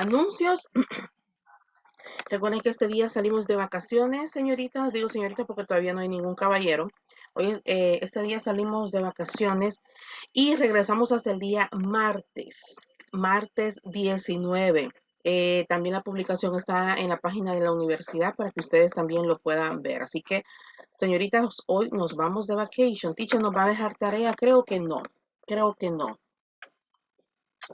Anuncios. Recuerden que este día salimos de vacaciones, señoritas. Digo señoritas porque todavía no hay ningún caballero. Este día salimos de vacaciones y regresamos hasta el día martes 19. También la publicación está en la página de la universidad para que ustedes también lo puedan ver. Así que, señoritas, hoy nos vamos de vacation. Teacher, ¿nos va a dejar tarea? Creo que no.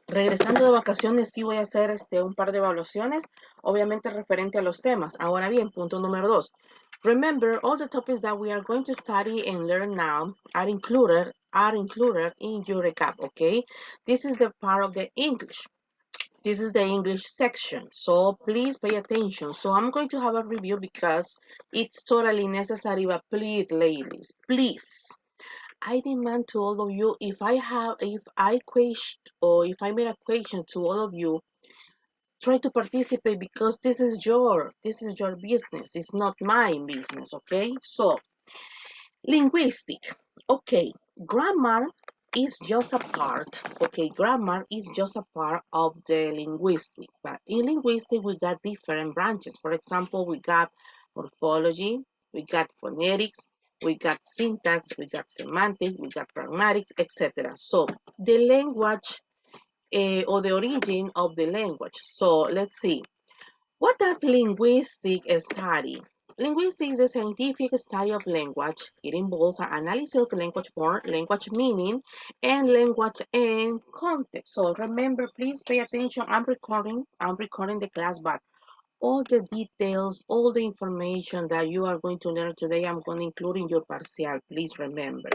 Regresando de vacaciones, sí voy a hacer un par de evaluaciones, obviamente referente a los temas. Ahora bien, punto número 2. Remember, all the topics that we are going to study and learn now are included in your recap, okay? This is the part of the English. This is the English section, so please pay attention. So I'm going to have a review because it's totally necessary, but please, ladies, please. I demand to all of you, if I made a question to all of you, try to participate because this is your business. It's not my business, okay? So, linguistic. Okay, grammar is just a part. Okay, grammar is just a part of the linguistic. But in linguistic, we got different branches. For example, we got morphology, we got phonetics, we got syntax, we got semantics, we got pragmatics, etc. So the language or the origin of the language. So let's see. What does linguistic study? Linguistics is a scientific study of language. It involves an analysis of language form, language meaning, and language and context. So remember, please pay attention. I'm recording the class, but all the details, all the information that you are going to learn today, I'm going to include in your partial. Please remember.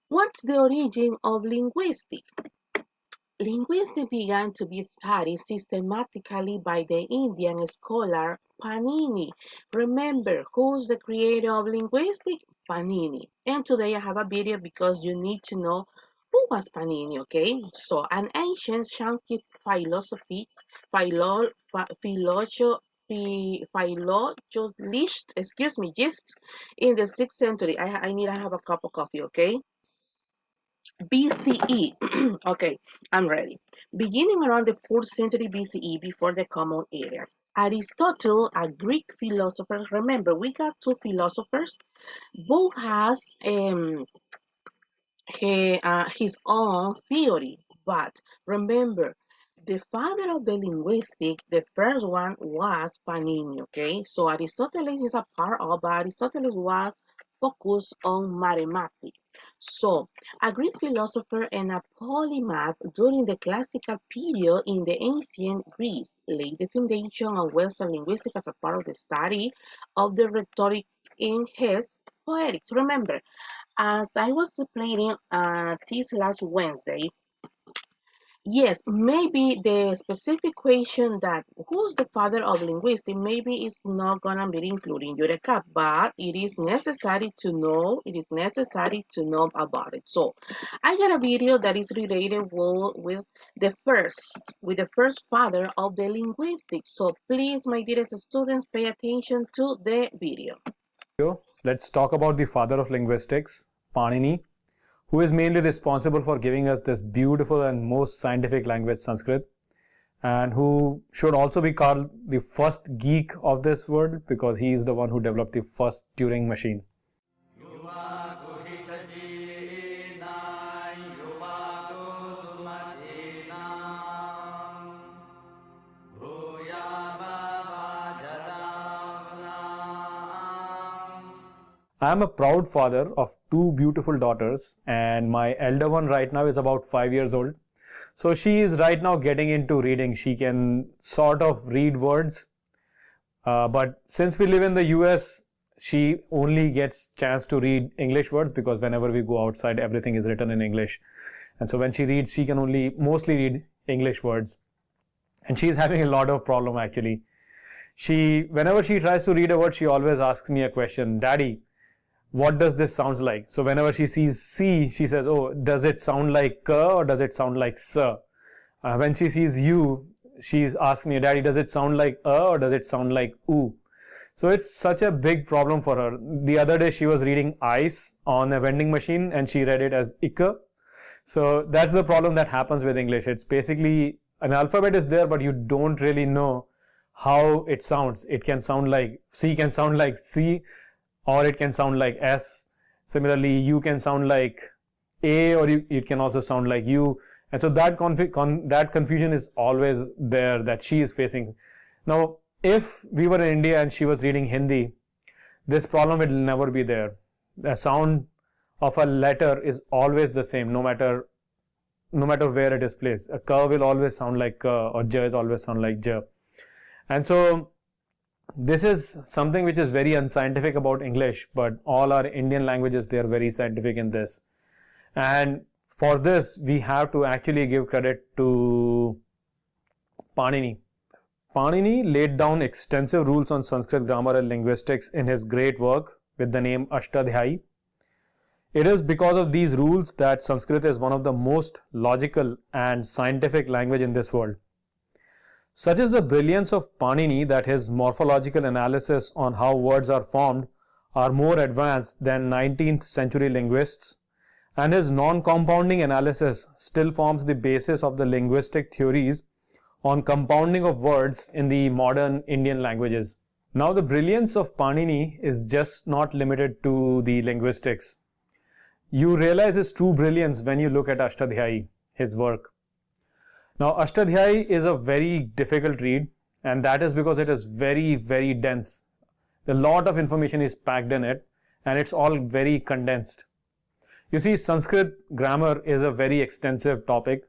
What's the origin of linguistics? Linguistics began to be studied systematically by the Indian scholar Panini. Remember, who's the creator of linguistics? Panini. And today I have a video because you need to know who was Panini, okay? So, an ancient Shanki philologist in the 6th century. I need to have a cup of coffee, okay? BCE. Okay, I'm ready. Beginning around the 4th century BCE, before the Common Era, Aristotle, a Greek philosopher, remember we got two philosophers, both has his own theory, but remember, the father of the linguistic, the first one was Panini, okay? So Aristotle is a part of, but Aristotle was focused on mathematics. So, a Greek philosopher and a polymath during the classical period in the ancient Greece laid the foundation of Western linguistics as a part of the study of the rhetoric in his poetics. Remember, as I was explaining this last Wednesday, yes, maybe the specific question that who's the father of linguistics, maybe it's not gonna be included in your recap, but it is necessary to know. It is necessary to know about it. So, I got a video that is related with the first father of the linguistics. So, please, my dearest students, pay attention to the video. Let's talk about the father of linguistics, Panini, who is mainly responsible for giving us this beautiful and most scientific language, Sanskrit, and who should also be called the first geek of this world because he is the one who developed the first Turing machine. I am a proud father of two beautiful daughters, and my elder one right now is about 5 years old. So she is right now getting into reading. She can sort of read words, but since we live in the US, she only gets chance to read English words because whenever we go outside, everything is written in English. And so when she reads, she can only mostly read English words. And she's having a lot of problem actually. Whenever she tries to read a word, she always asks me a question, Daddy, what does this sound like? So whenever she sees C, she says, oh, does it sound like K or does it sound like S? When she sees U, she's asked me, Daddy, does it sound like or does it sound like U? So it's such a big problem for her. The other day she was reading ice on a vending machine and she read it as Ika. So that's the problem that happens with English. It's basically an alphabet is there, but you don't really know how it sounds. It can sound like C can sound like C, or it can sound like S. Similarly, U can sound like A, or it can also sound like U. And so that that confusion is always there that she is facing. Now, if we were in India and she was reading Hindi, this problem will never be there. The sound of a letter is always the same, no matter where it is placed. A ka will always sound like ka, or ja is always sound like ja. And so this is something which is very unscientific about English, but all our Indian languages, they are very scientific in this. And for this, we have to actually give credit to Panini. Panini laid down extensive rules on Sanskrit grammar and linguistics in his great work with the name Ashtadhyayi. It is because of these rules that Sanskrit is one of the most logical and scientific language in this world. Such is the brilliance of Panini that his morphological analysis on how words are formed are more advanced than 19th century linguists, and his non-compounding analysis still forms the basis of the linguistic theories on compounding of words in the modern Indian languages. Now, the brilliance of Panini is just not limited to the linguistics. You realize his true brilliance when you look at Ashtadhyayi, his work. Now, Ashtadhyayi is a very difficult read, and that is because it is very, very dense. A lot of information is packed in it, and it's all very condensed. You see, Sanskrit grammar is a very extensive topic,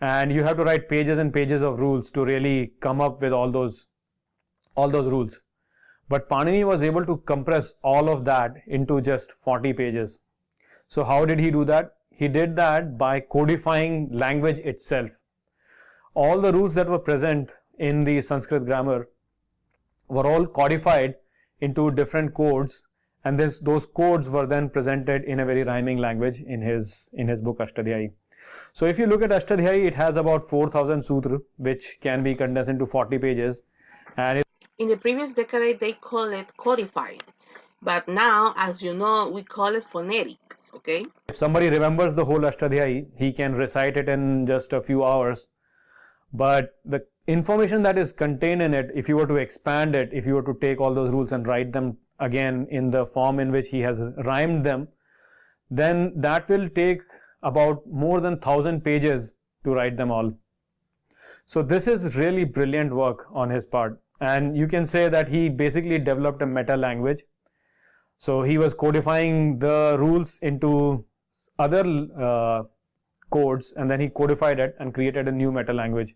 and you have to write pages and pages of rules to really come up with all those rules. But Panini was able to compress all of that into just 40 pages. So how did he do that? He did that by codifying language itself. All the rules that were present in the Sanskrit grammar were all codified into different codes, and those codes were then presented in a very rhyming language in his book Ashtadhyayi. So if you look at Ashtadhyayi, it has about 4,000 sutra, which can be condensed into 40 pages. And in the previous decade, they call it codified. But now, as you know, we call it phonetics, okay? If somebody remembers the whole Ashtadhyayi, he can recite it in just a few hours. But the information that is contained in it, if you were to expand it, if you were to take all those rules and write them again in the form in which he has rhymed them, then that will take about more than 1,000 pages to write them all. So this is really brilliant work on his part. And you can say that he basically developed a meta language. So he was codifying the rules into other codes, and then he codified it and created a new meta language.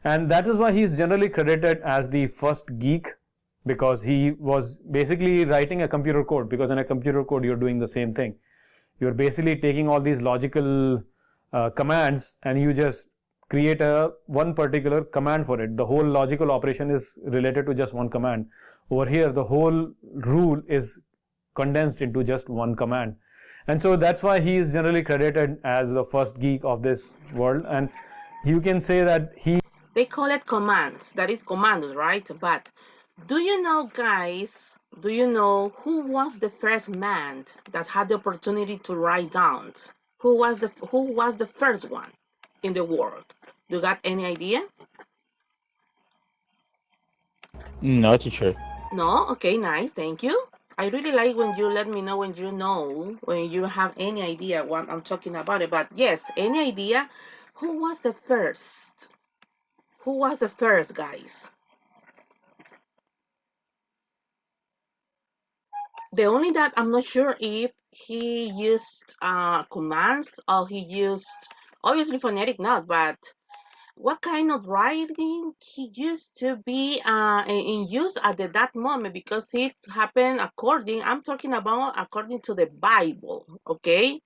And that is why he is generally credited as the first geek, because he was basically writing a computer code, because in a computer code you're doing the same thing. You're basically taking all these logical commands and you just create one particular command for it. The whole logical operation is related to just one command. Over here, the whole rule is condensed into just one command. And so that's why he is generally credited as the first geek of this world. And you can say that they call it commands. That is commandos, right? But do you know, guys, do you know who was the first man that had the opportunity to write down? Who was the first one in the world? Do you got any idea? No, teacher. No? Okay, nice. Thank you. I really like when you let me know when you have any idea what I'm talking about it. But yes, any idea? Who was the first? Who was the first, guys? The only that I'm not sure if he used commands or he used, obviously phonetic not, but what kind of writing he used to be in use at that moment, because it happened I'm talking about according to the Bible, okay?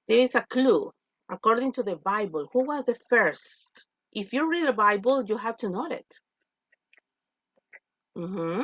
There is a clue. According to the Bible, who was the first? If you read the Bible, you have to know it. Mm-hmm.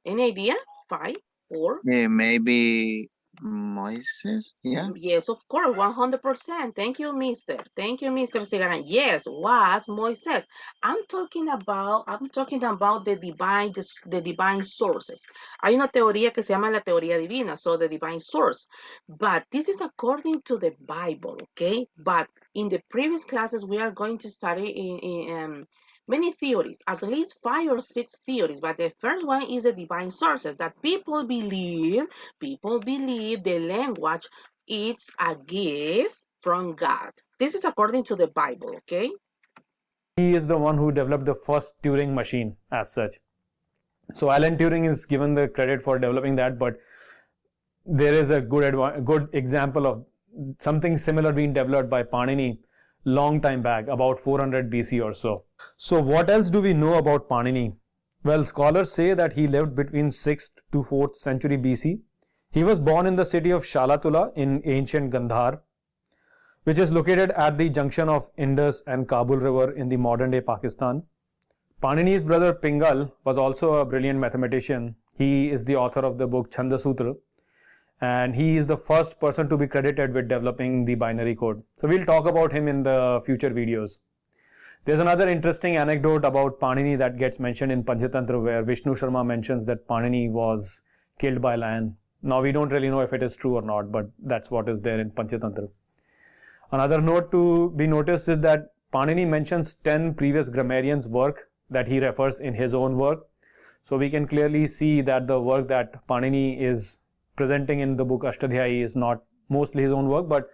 Any idea? 5, 4? Yeah, maybe Moises, yeah. Yes, of course, 100%. Thank you, Mister. Thank you, Mr. Cigaran. Yes, was Moises. I'm talking about the divine sources. Hay una teoría que se llama la teoría divina, so the divine source. But this is according to the Bible, okay? But in the previous classes, we are going to study in many theories, at least 5 or 6 theories. But the first one is the divine sources that people believe the language it's a gift from God. This is according to the Bible, okay? He is the one who developed the first Turing machine as such. So Alan Turing is given the credit for developing that, but there is a good example of something similar being developed by Panini long time back, about 400 BC or so. So what else do we know about Panini? Well, scholars say that he lived between 6th to 4th century BC. He was born in the city of Shalatula in ancient Gandhar, which is located at the junction of Indus and Kabul River in the modern day Pakistan. Panini's brother Pingal was also a brilliant mathematician. He is the author of the book Chanda Sutra, and he is the first person to be credited with developing the binary code. So we'll talk about him in the future videos. There's another interesting anecdote about Panini that gets mentioned in Panchatantra, where Vishnu Sharma mentions that Panini was killed by a lion. Now we don't really know if it is true or not, but that's what is there in Panchatantra. Another note to be noticed is that Panini mentions 10 previous grammarians' work that he refers in his own work. So we can clearly see that the work that Panini is presenting in the book Ashtadhyayi is not mostly his own work, but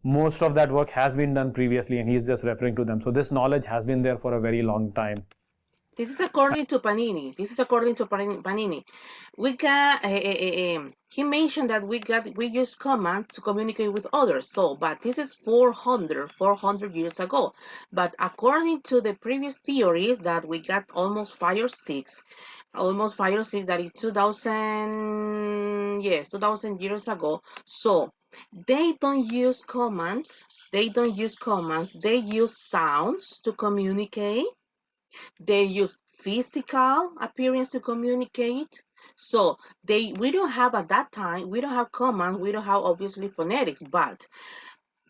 most of that work has been done previously and he's just referring to them. So this knowledge has been there for a very long time. This is according to Panini. Panini. We got he mentioned that we use commands to communicate with others. So, but this is 400 years ago. But according to the previous theories that we got almost 5 or 6, that is 2000, yes, 2000 years ago. So they don't use commands. They use sounds to communicate. They use physical appearance to communicate. So we don't have at that time, we don't have commands, we don't have obviously phonetics, but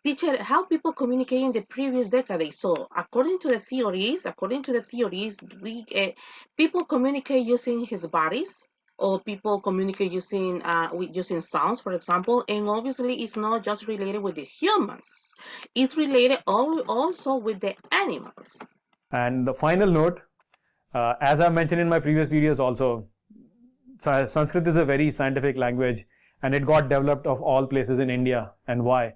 teacher, how people communicate in the previous decade. So according to the theories, we people communicate using his bodies, or people communicate using sounds, for example. And obviously, it's not just related with the humans; it's related also with the animals. And the final note, as I mentioned in my previous videos also, Sanskrit is a very scientific language and it got developed of all places in India. And why?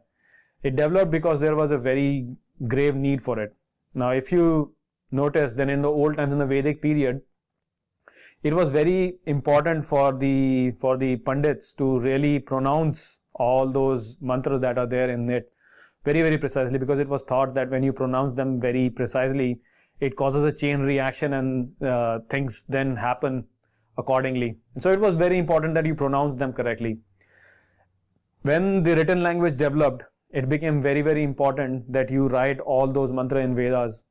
It developed because there was a very grave need for it. Now, if you notice, then in the old times, in the Vedic period, it was very important for the Pandits to really pronounce all those mantras that are there in it very, very precisely, because it was thought that when you pronounce them very precisely, it causes a chain reaction and things then happen accordingly. So it was very important that you pronounce them correctly. When the written language developed, it became very, very important that you write all those mantras in Vedas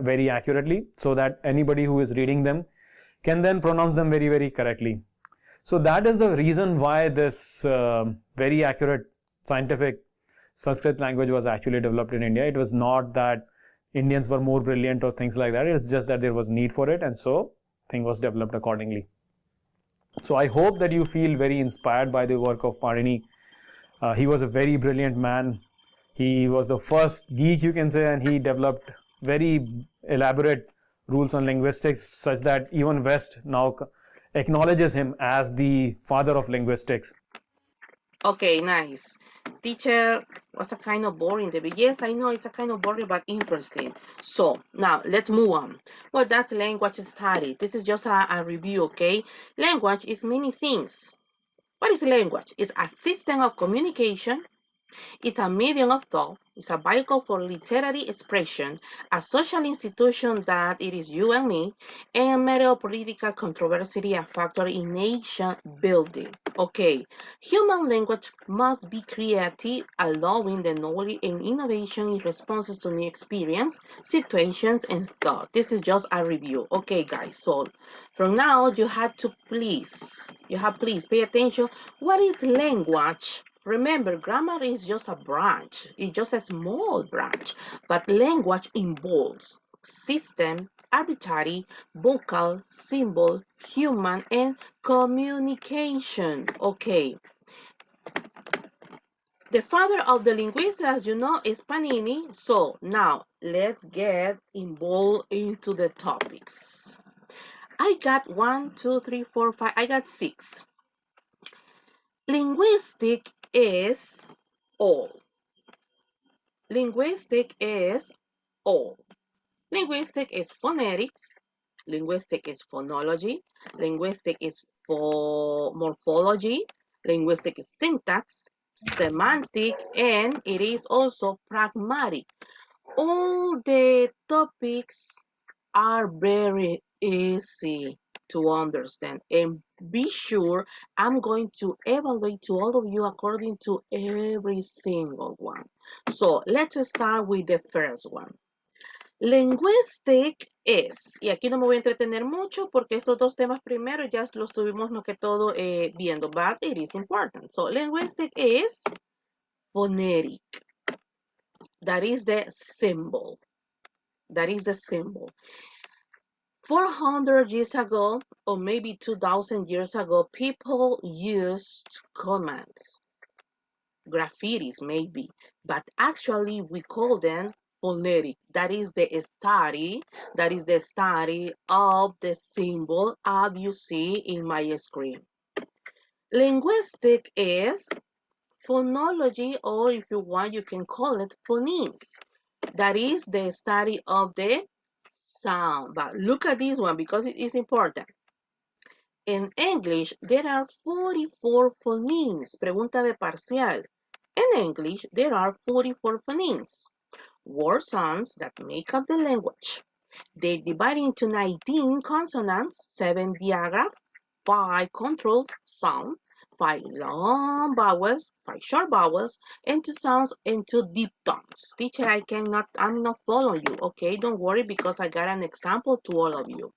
very accurately, so that anybody who is reading them can then pronounce them very, very correctly. So that is the reason why this very accurate scientific Sanskrit language was actually developed in India. It was not that Indians were more brilliant or things like that. It's just that there was need for it, and so thing was developed accordingly. So I hope that you feel very inspired by the work of Panini. He was a very brilliant man. He was the first geek, you can say, and he developed very elaborate rules on linguistics, such that even West now acknowledges him as the father of linguistics. Okay, nice. Teacher was a kind of boring today. Yes, I know it's a kind of boring but interesting. So now let's move on. What does language study? This is just a review, okay? Language is many things. What is language? It's a system of communication It's a medium of thought. It's a vehicle for literary expression, a social institution that it is you and me, and a matter of political controversy, a factor in nation building. Okay, human language must be creative, allowing the knowledge and innovation in responses to new experience, situations, and thought. This is just a review. Okay, guys, so from now you have please pay attention. What is language? Remember, grammar is just a branch. It's just a small branch. But language involves system, arbitrary, vocal, symbol, human, and communication. Okay. The father of the linguist, as you know, is Panini. So now let's get involved into the topics. I got 1, 2, 3, 4, 5. I got 6. Linguistic is all. Linguistic is all. Linguistic is phonetics. Linguistic is phonology. Linguistic is morphology. Linguistic is syntax, semantic, and it is also pragmatic. All the topics are very easy to understand, and be sure I'm going to evaluate to all of you according to every single one. So let's start with the first one. Linguistic is, y aquí no me voy a entretener mucho porque estos dos temas primero ya los tuvimos más que todo viendo, but it is important. So linguistic is phonetic. That is the symbol. That is the symbol. 400 years ago, or maybe 2000 years ago, people used commands, graffitis maybe, but actually we call them phonetic. That is the study of the symbol as you see in my screen. Linguistic is phonology, or if you want, you can call it phonemes. That is the study of the sound. But look at this one because it is important. In English, there are 44 phonemes. Pregunta de parcial. In English, there are 44 phonemes. Word sounds that make up the language. They divide into 19 consonants, 7 diagraph, 5 control sound, 5 long vowels, 5 short vowels, and 2 sounds and 2 diphthongs. Teacher, I'm not following you. Okay, don't worry because I got an example to all of you.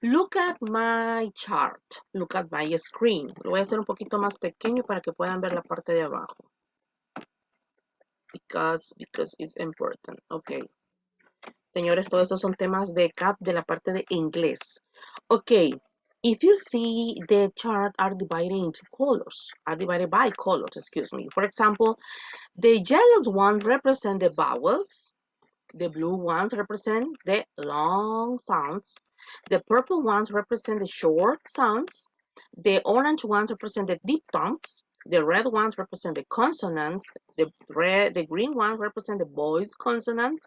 Look at my chart. Look at my screen. Lo voy a hacer un poquito más pequeño para que puedan ver la parte de abajo. Because it's important. Okay. Señores, todos esos son temas de CAP de la parte de inglés. Okay. If you see the chart are divided into colors, are divided by colors, excuse me. For example, the yellow ones represent the vowels. The blue ones represent the long sounds. The purple ones represent the short sounds. The orange ones represent the diphthongs. The red ones represent the consonants. The green ones represent the voice consonants.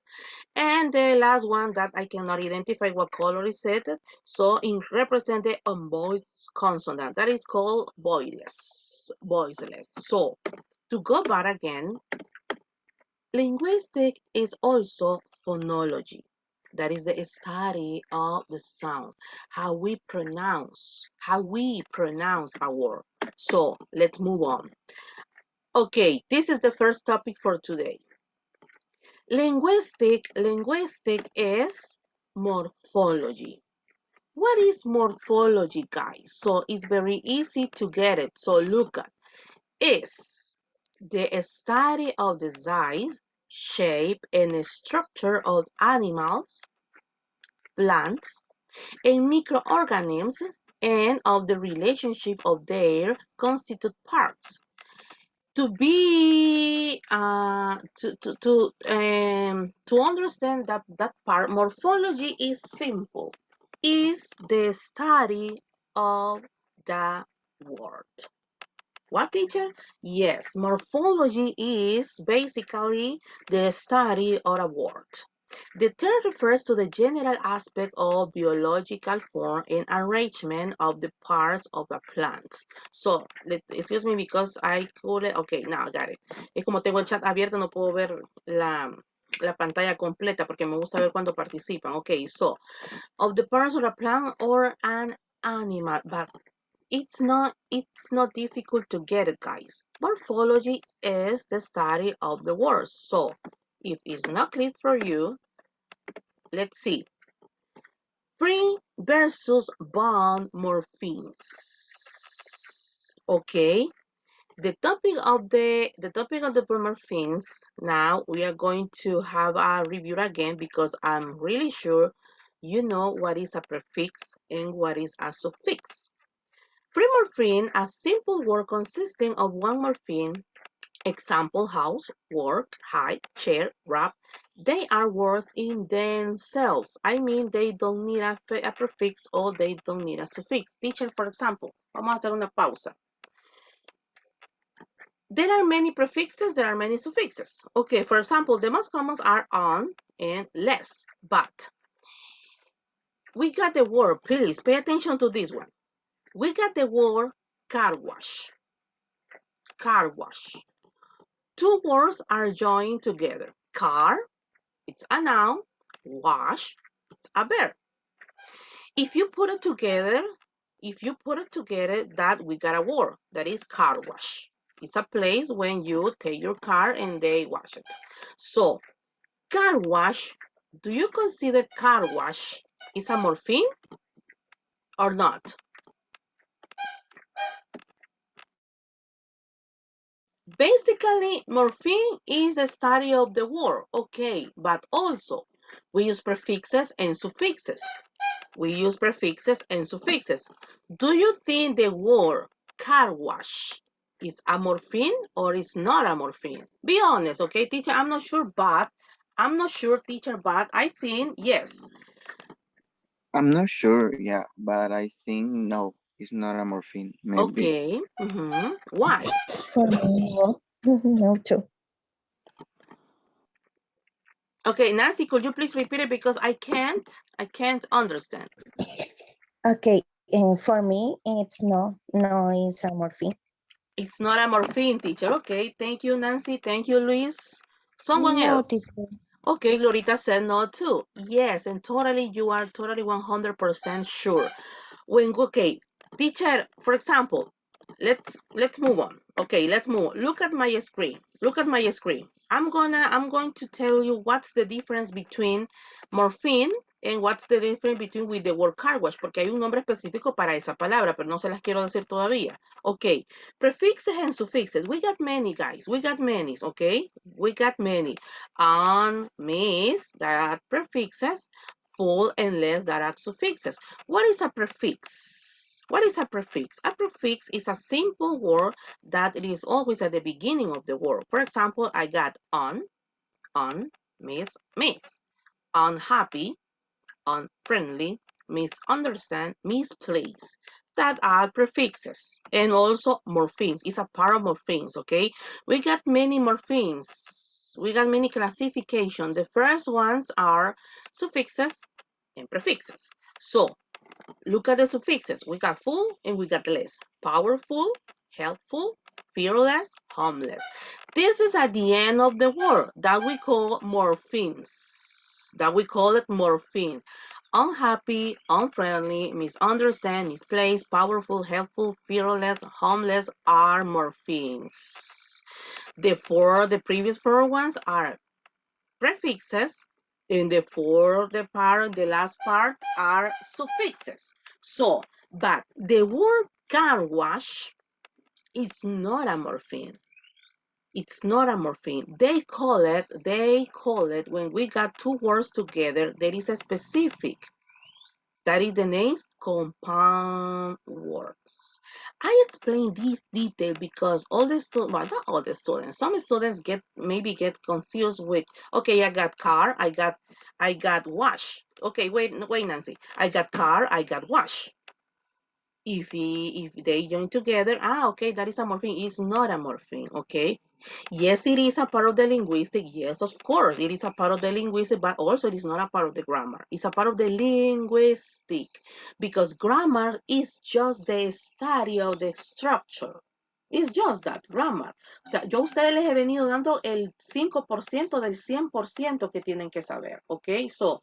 And the last one that I cannot identify what color is it. So it represents the unvoiced consonant. That is called voiceless. Voiceless. So to go back again, linguistic is also phonology. That is the study of the sound, how we pronounce a word. So let's move on. Okay, this is the first topic for today. Linguistic is morphology. What is morphology, guys? So it's very easy to get it. So look at is the study of the size, shape, and structure of animals, plants, and microorganisms, and of the relationship of their constituent parts. To be to understand that part, morphology is simple. Is the study of the word. What, teacher? Yes, morphology is basically the study of a word. The term refers to the general aspect of biological form and arrangement of the parts of a plant. So, excuse me because I could, okay, now I got it. Es como tengo el chat abierto, no puedo ver la pantalla completa porque me gusta ver cuando participan. Okay, so, of the parts of a plant or an animal, but it's not difficult to get it, guys. Morphology is the study of the words. So, if it's not clear for you, let's see. Free versus bond morphemes. Okay. The topic of the morphemes. Now we are going to have a review again because I'm really sure you know what is a prefix and what is a suffix. Free morpheme, a simple word consisting of one morpheme. Example, house, work, height, chair, wrap. They are words in themselves. I mean, they don't need a prefix or they don't need a suffix. Teacher, for example, vamos a hacer una pausa. There are many prefixes, there are many suffixes. Okay, for example, the most common are on and less, but we got the word, please pay attention to this one. We got the word car wash. Car wash. Two words are joined together. Car, it's a noun. Wash, it's a verb. If you put it together, that we got a word. That is car wash. It's a place when you take your car and they wash it. So, car wash, do you consider car wash is a morpheme or not? Basically, morpheme is a study of the word, okay, but also we use prefixes and suffixes. Do you think the word car wash is a morpheme or is not a morpheme? Be honest, okay, teacher? I'm not sure, teacher, but I think yes. I'm not sure, yeah, but I think no, it's not a morphine, maybe. Okay. Why? For me, no. No, too. Okay, Nancy, could you please repeat it because I can't understand. Okay, and for me, it's no, it's a morphine. It's not a morphine, teacher. Okay, thank you, Nancy. Thank you, Luis. Someone No, else. teacher. Okay, Glorita said no too. Yes, and you are totally 100% sure. Okay, teacher, for example, let's move on. Okay, let's move. Look at my screen. I'm going to tell you what's the difference between morphine and what's the difference between with the word car wash, porque hay un nombre específico para esa palabra, pero no se las quiero decir todavía. Okay, prefixes and suffixes. We got many, guys. We got many, okay? We got many. On, miss, that are prefixes. Full and less, that are suffixes. What is a prefix? A prefix is a simple word that it is always at the beginning of the word. For example, I got on, miss, unhappy, unfriendly, misunderstand, misplaced. That are prefixes and also morphemes. It's a part of morphemes, okay? We got many morphemes. We got many classifications. The first ones are suffixes and prefixes. So, look at the suffixes. We got full and we got less. Powerful, helpful, fearless, harmless. This is at the end of the word that we call morphemes. Unhappy, unfriendly, misunderstand, misplaced, powerful, helpful, fearless, harmless are morphemes. The previous four ones are prefixes, and the last part are suffixes. So, but the word car wash is not a morpheme. It's not a morpheme. They call it when we got two words together, there is a specific. That is the name compound words. I explain this detail because all the students, well, not all the students, some students maybe get confused with, okay, I got car, I got wash. Okay, wait, Nancy. I got car, I got wash. If they join together, okay, that is a morpheme. It's not a morpheme, okay? Yes, it is a part of the linguistic. Yes, of course, it is a part of the linguistic, but also it is not a part of the grammar. It's a part of the linguistic because grammar is just the study of the structure. It's just that, grammar. O sea, yo a ustedes les he venido dando el 5% del 100% que tienen que saber, ¿ok? So,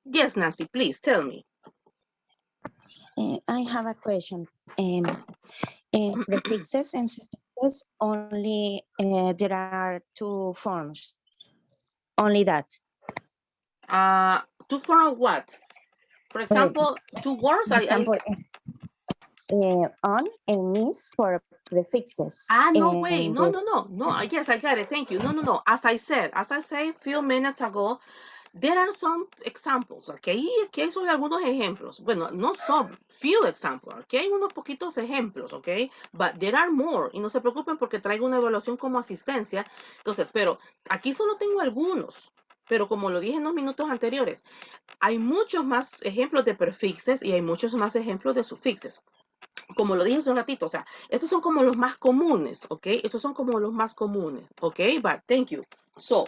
yes, Nancy, please tell me. I have a question. Prefixes and suffixes only there are two forms. Only that. Two form of what? For example, two words. For example, on and miss for prefixes. No way. And No. Yes, I got it. Thank you. No. As I said a few minutes ago, there are some examples, ¿ok? Y aquí hay algunos ejemplos. Bueno, no son few examples, ¿ok? Hay unos poquitos ejemplos, ¿ok? But there are more. Y no se preocupen porque traigo una evaluación como asistencia. Entonces, pero aquí solo tengo algunos. Pero como lo dije en los minutos anteriores, hay muchos más ejemplos de prefixes y hay muchos más ejemplos de sufixes. Como lo dije hace un ratito, o sea, estos son como los más comunes, ¿ok? Estos son como los más comunes, ¿ok? But thank you. So,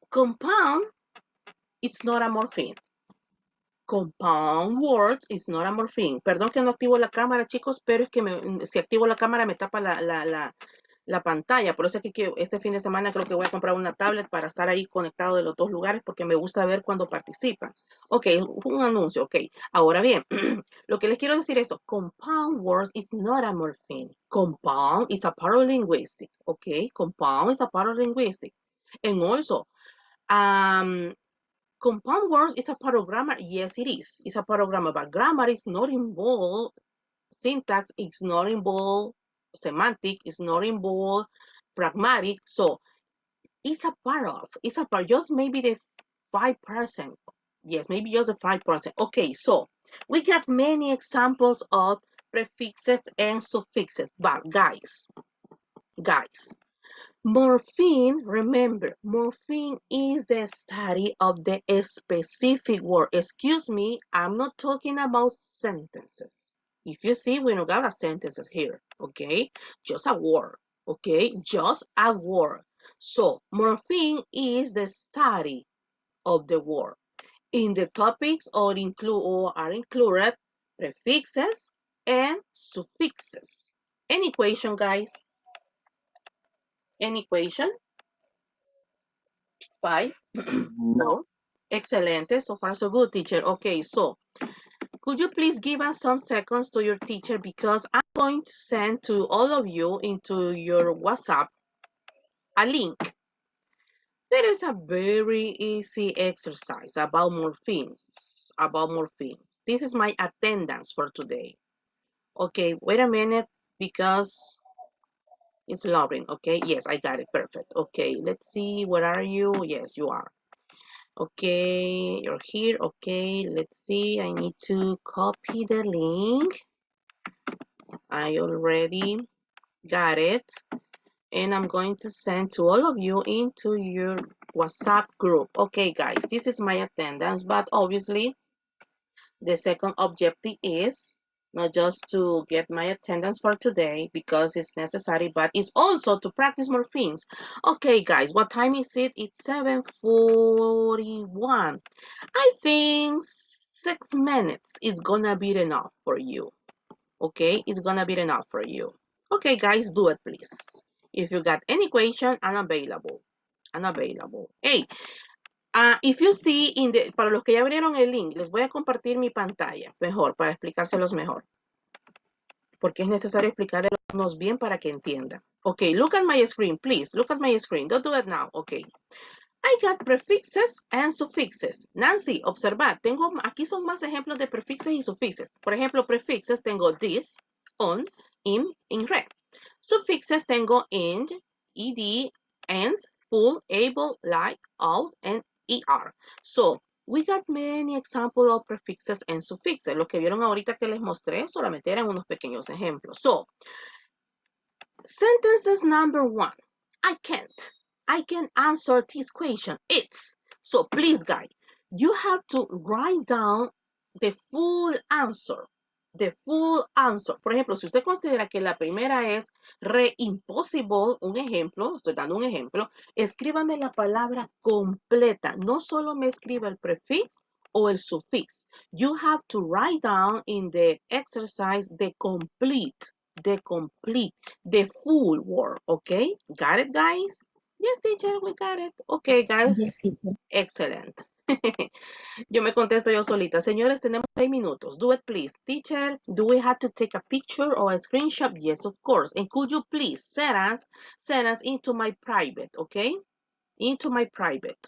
compound, it's not a morpheme. Compound words is not a morpheme. Perdón que no activo la cámara, chicos, pero es que si activo la cámara me tapa la pantalla. Por eso es que este fin de semana creo que voy a comprar una tablet para estar ahí conectado de los dos lugares porque me gusta ver cuando participan. Ok, un anuncio, ok. Ahora bien, lo que les quiero decir es esto. Compound words is not a morpheme. Compound is a part of linguistics, ok? Compound is a part of linguistics. And also, compound words is a part of grammar. Yes, it is. It's a part of grammar, but grammar is not involved. Syntax is not involved. Semantic is not involved. Pragmatic. So it's a part. Just maybe the 5%. Yes, maybe just the 5%. Okay, so we got many examples of prefixes and suffixes. But guys, morpheme, remember, morpheme is the study of the specific word. Excuse me, I'm not talking about sentences. If you see, we don't got sentences here, okay? Just a word, okay? Just a word. So, morpheme is the study of the word. In the topics are included prefixes and suffixes. Any question, guys? Any question? 5, No. 4. Excelente. So far, so good, teacher. Okay, so could you please give us some seconds to your teacher because I'm going to send to all of you into your WhatsApp a link. There is a very easy exercise about morphemes. This is my attendance for today. Okay, wait a minute because it's loading. Okay, yes, I got it. Perfect. Okay, let's see. Where are you? Yes, you are. Okay, you're here. Okay, let's see. I need to copy the link. I already got it. And I'm going to send to all of you into your WhatsApp group. Okay, guys, this is my attendance, but obviously the second objective is not just to get my attendance for today because it's necessary, but it's also to practice more things. Okay, guys, what time is it? It's 7:41. I think 6 minutes is gonna be enough for you. Okay, it's gonna be enough for you. Okay, guys, do it, please. If you got any question, I'm available. Hey, if you see para los que ya abrieron el link, les voy a compartir mi pantalla mejor, para explicárselos mejor. Porque es necesario explicarlos bien para que entiendan. Okay, look at my screen, please. Look at my screen. Don't do it now. Okay. I got prefixes and suffixes. Nancy, observad, aquí son más ejemplos de prefixes y suffixes. Por ejemplo, prefixes tengo this, on, in red. Suffixes tengo ind, ed, and, full, able, like, aus, and er. So, we got many examples of prefixes and suffixes. Lo que vieron ahorita que les mostré solamente eran unos pequeños ejemplos. So, sentences number 1. I can answer this question. It's. So please, guys, you have to write down the full answer. the full answer. Por ejemplo, si usted considera que la primera es re impossible, un ejemplo, estoy dando un ejemplo, escríbame la palabra completa. No solo me escriba el prefix o el suffix. You have to write down in the exercise the complete, the full word, okay? Got it, guys? Yes, teacher, we got it. Okay, guys. Yes, teacher. Excellent. Yo me contesto yo solita. Señores, tenemos 6 minutos. Do it, please. Teacher, do we have to take a picture or a screenshot? Yes, of course. And could you please send us into my private, okay? Into my private.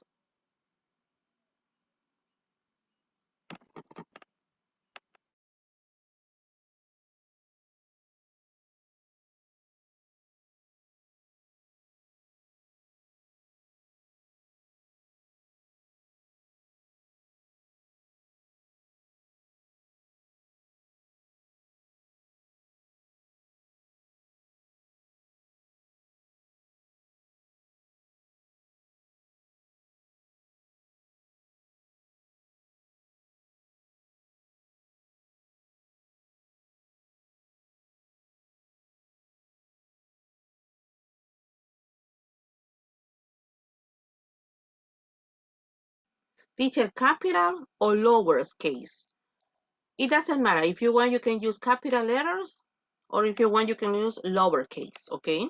Teacher, capital or lowercase? It doesn't matter. If you want, you can use capital letters, or if you want, you can use lowercase, okay?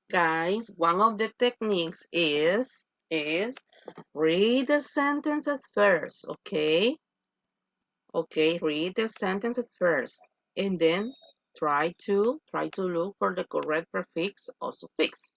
Guys, one of the techniques is read the sentences first, okay? Okay, read the sentences first, and then try to look for the correct prefix or suffix.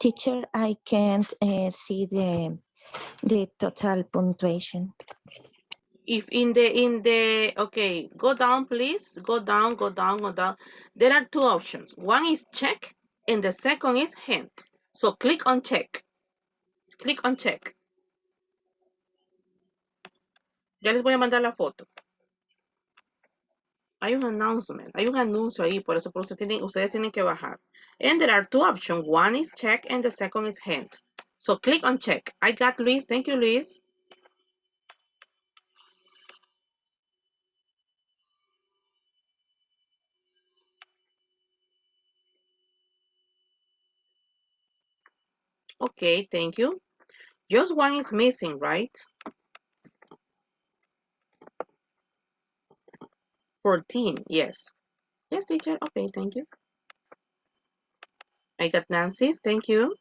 Teacher, I can't see the total punctuation. If in the okay, go down please, go down, go down, go down. There are two options. One is check and the second is hint. So click on check. Click on check. Ya les voy a mandar la foto. Hay un announcement, hay un anuncio ahí, por eso ustedes tienen que bajar. And there are two options. One is check and the second is hint. So click on check. I got Luis. Thank you, Luis. Okay, thank you. Just one is missing, right? 14, yes. Yes, teacher. Okay, thank you. I got Nancy's. Thank you.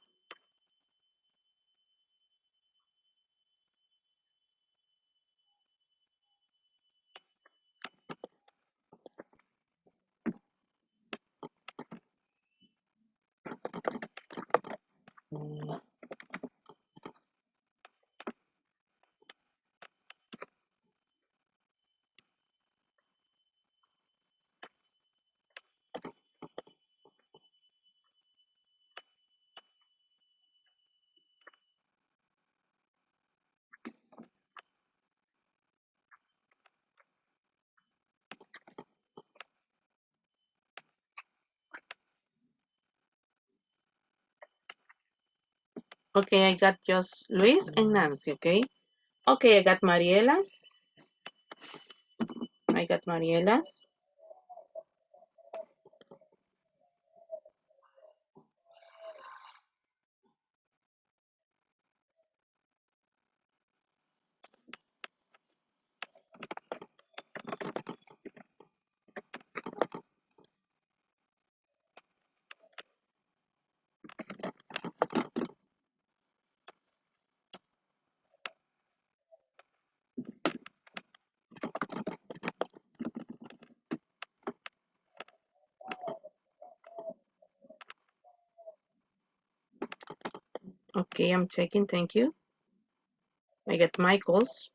Okay, I got just Luis and Nancy, okay? Okay, I got Mariela's. I got Mariela's. Okay, I'm checking, thank you. I got Michael's.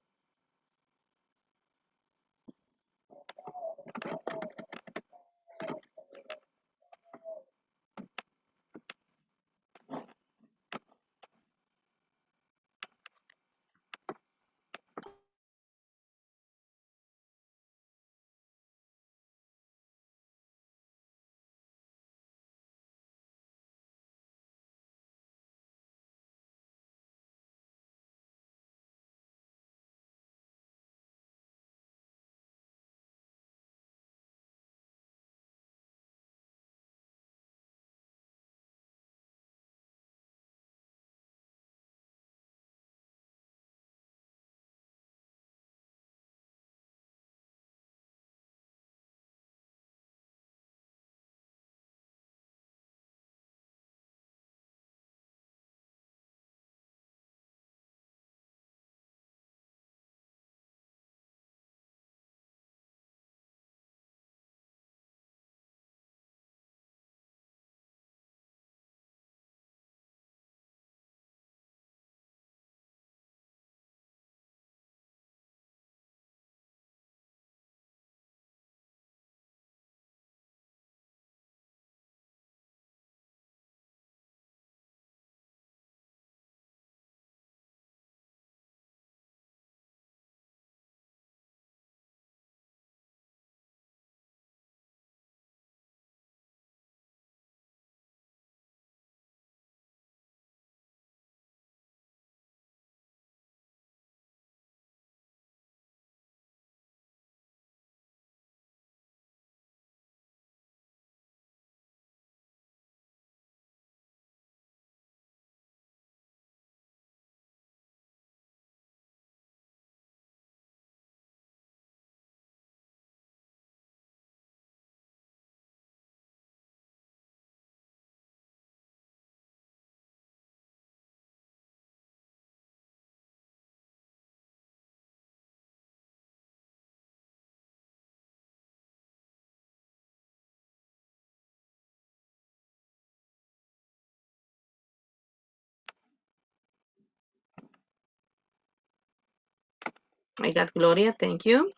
I got Gloria, thank you.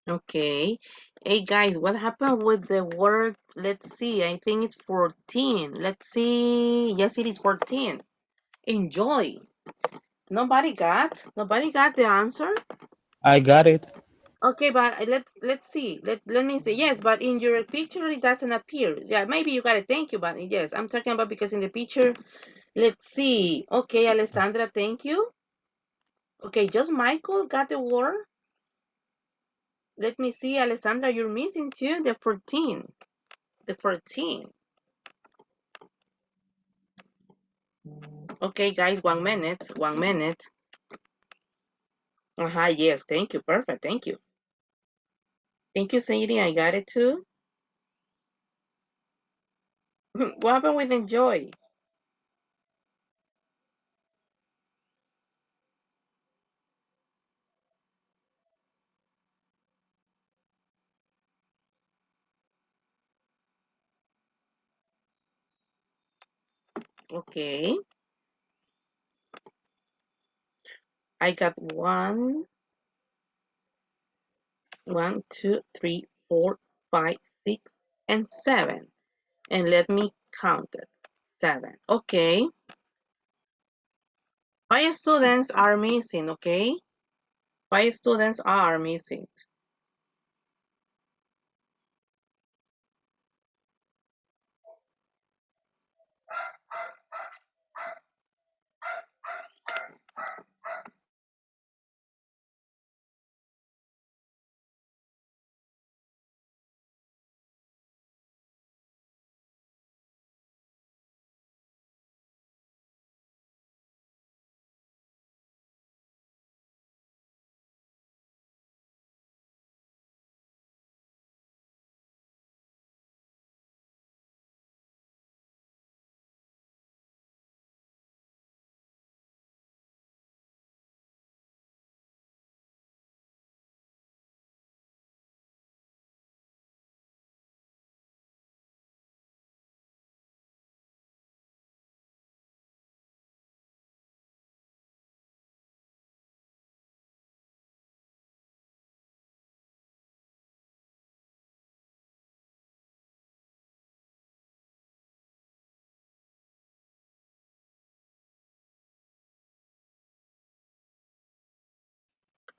Okay. Hey guys, what happened with the word? Let's see. I think it's 14. Let's see. Yes, it is 14. Enjoy. Nobody got the answer? I got it. Okay, but let's see. Let me see. Yes, but in your picture it doesn't appear. Yeah, maybe you got it. Thank you, but yes, I'm talking about because in the picture, let's see. Okay, Alessandra, thank you. Okay, just Michael got the word. Let me see, Alessandra, you're missing too. The 14. The 14. Okay, guys, 1 minute. 1 minute. Yes, thank you. Perfect. Thank you. Thank you, Sadie. I got it too. What happened with enjoy? Okay. I got one, two, three, 4, 5, 6, and 7. And let me count it. 7. Okay. 5 students are missing, okay? 5 students are missing.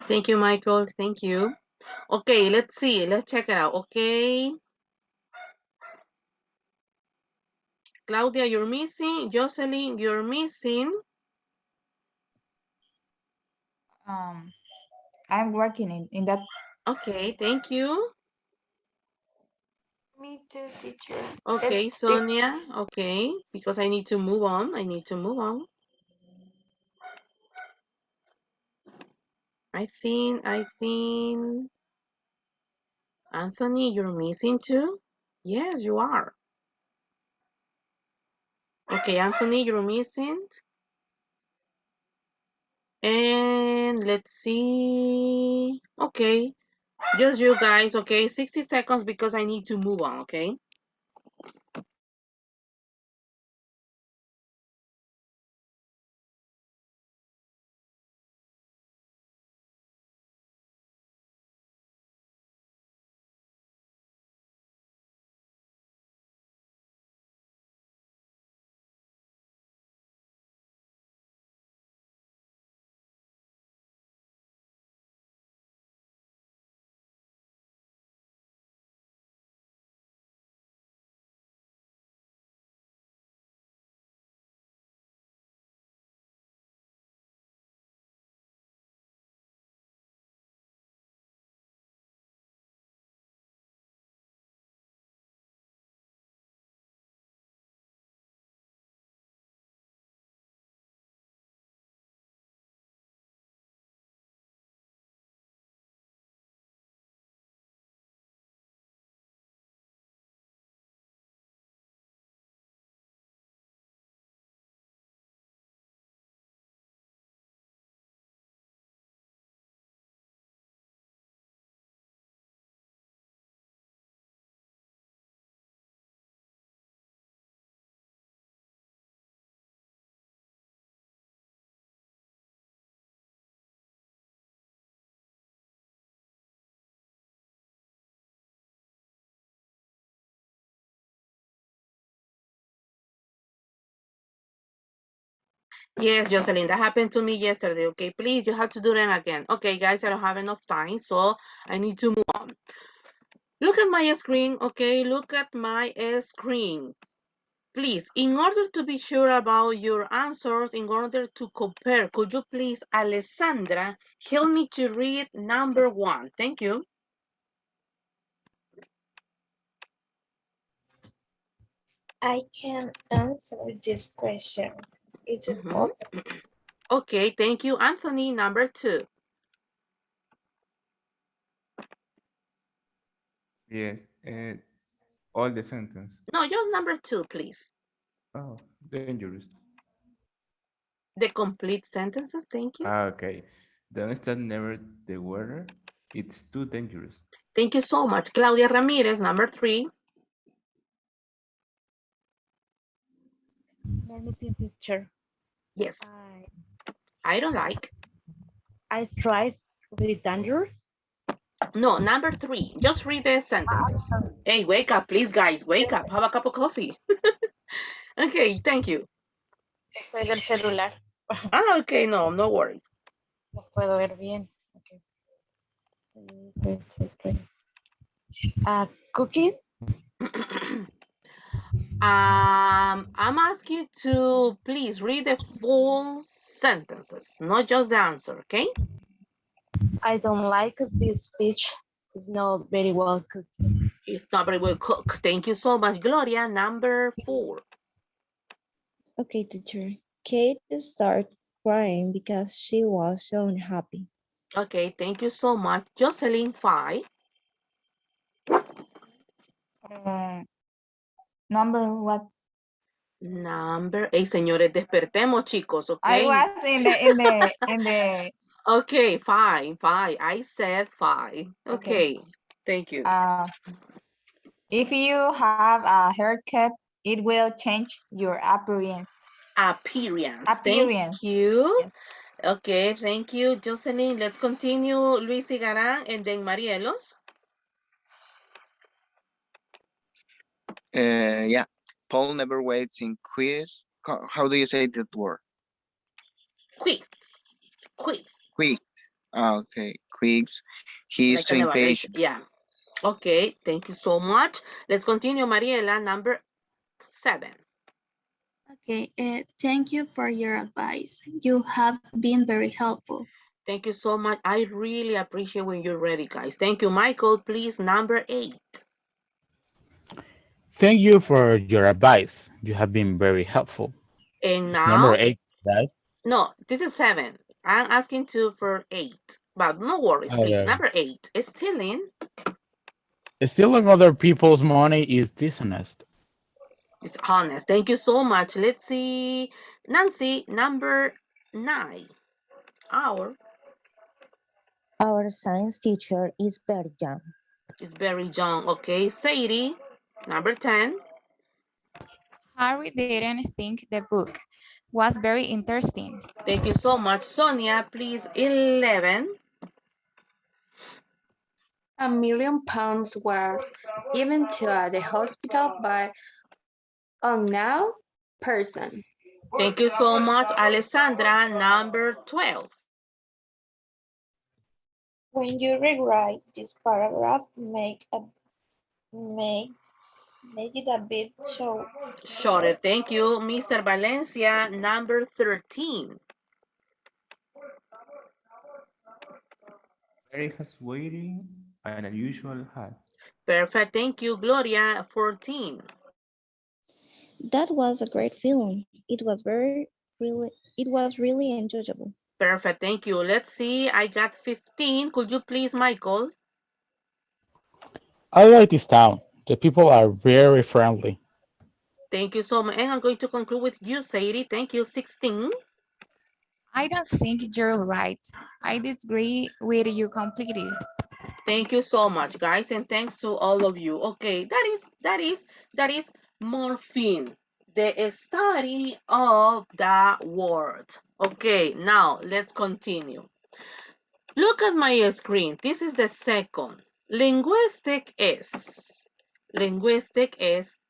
Thank you, Michael. Thank you. Okay, let's see. Let's check it out. Okay. Claudia, you're missing. Jocelyn, you're missing. I'm working in that. Okay, thank you. Me too, teacher. Okay, Let's speak. Sonia. Okay, because I need to move on. I need to move on. I think, Anthony, you're missing too? Yes, you are. Okay, Anthony, you're missing. And let's see. Okay, just you guys, okay? 60 seconds because I need to move on, okay? Yes, Jocelyn, that happened to me yesterday. Okay, please, you have to do them again. Okay, guys, I don't have enough time, so I need to move on. Look at my screen, okay? Look at my screen. Please, in order to be sure about your answers, in order to compare, could you please, Alessandra, help me to read number 1? Thank you. I can answer this question. It's important. Okay, thank you, Anthony. Number 2. Yes, all the sentence. No, just number 2, please. Oh, dangerous. The complete sentences, thank you. Okay. Don't start near the water. It's too dangerous. Thank you so much. Claudia Ramirez, number 3. Let me think, teacher. Yes, I don't like. I tried very dangerous. No, number 3. Just read the sentences. Hey, wake up, please, guys. Wake up. Have a cup of coffee. Okay, thank you. Soy del celular. Okay, no worries. No puedo ver bien. Cooking. I'm asking you to please read the full sentences, not just the answer, okay? I don't like this fish. It's not very well cooked. It's not very well cooked. Thank you so much, Gloria. Number 4. Okay, teacher. Kate started crying because she was so unhappy. Okay, thank you so much. Jocelyn, 5. Number what? Number 8. Señores, despertemos, chicos, I okay? was in the Okay, fine. I said 5. okay. Okay, thank you. If you have a haircut, it will change your appearance. Appearance. Appearance. Thank you. Yes. Okay, thank you, Jocelyn. Let's continue. Luis Igaran and then Marielos. Yeah. Paul never waits in quiz. How do you say that word? Quiz. Quick. Okay, quicks. He's Like too an evaluation. impatient. Yeah. Okay, thank you so much. Let's continue, Mariela, number 7. Okay, thank you for your advice. You have been very helpful. Thank you so much. I really appreciate when you're ready, guys. Thank you, Michael. Please, number 8. Thank you for your advice. You have been very helpful. And It's number now, 8, right? no, this is 7. I'm asking to for 8. But no worries, Oh, please. yeah. Number 8 is stealing. Stealing other people's money is dishonest. It's honest. Thank you so much. Let's see. Nancy, number 9. Our Science teacher is very young. is very young. Okay, Sadie, number 10. Harry didn't think the book was very interesting. Thank you so much. Sonia, please, 11. £1,000,000 was given to the hospital by unknown person. Thank you so much. Alessandra, number 12. When you rewrite this paragraph, make it a bit Shorter. Thank you. Mr. Valencia, number 13. Mary has wearing an unusual hat. Perfect. Thank you. Gloria, 14. That was a great film. It was really enjoyable. Perfect. Thank you. Let's see. I got 15. Could you please, Michael? I like this town. The people are very friendly. Thank you so much. And I'm going to conclude with you, Sadie. Thank you. 16. I don't think you're right. I disagree with you completely. Thank you so much, guys, and thanks to all of you. Okay, that is morphine, the study of the word. Okay, now let's continue. Look at my screen. This is the second. Linguistic is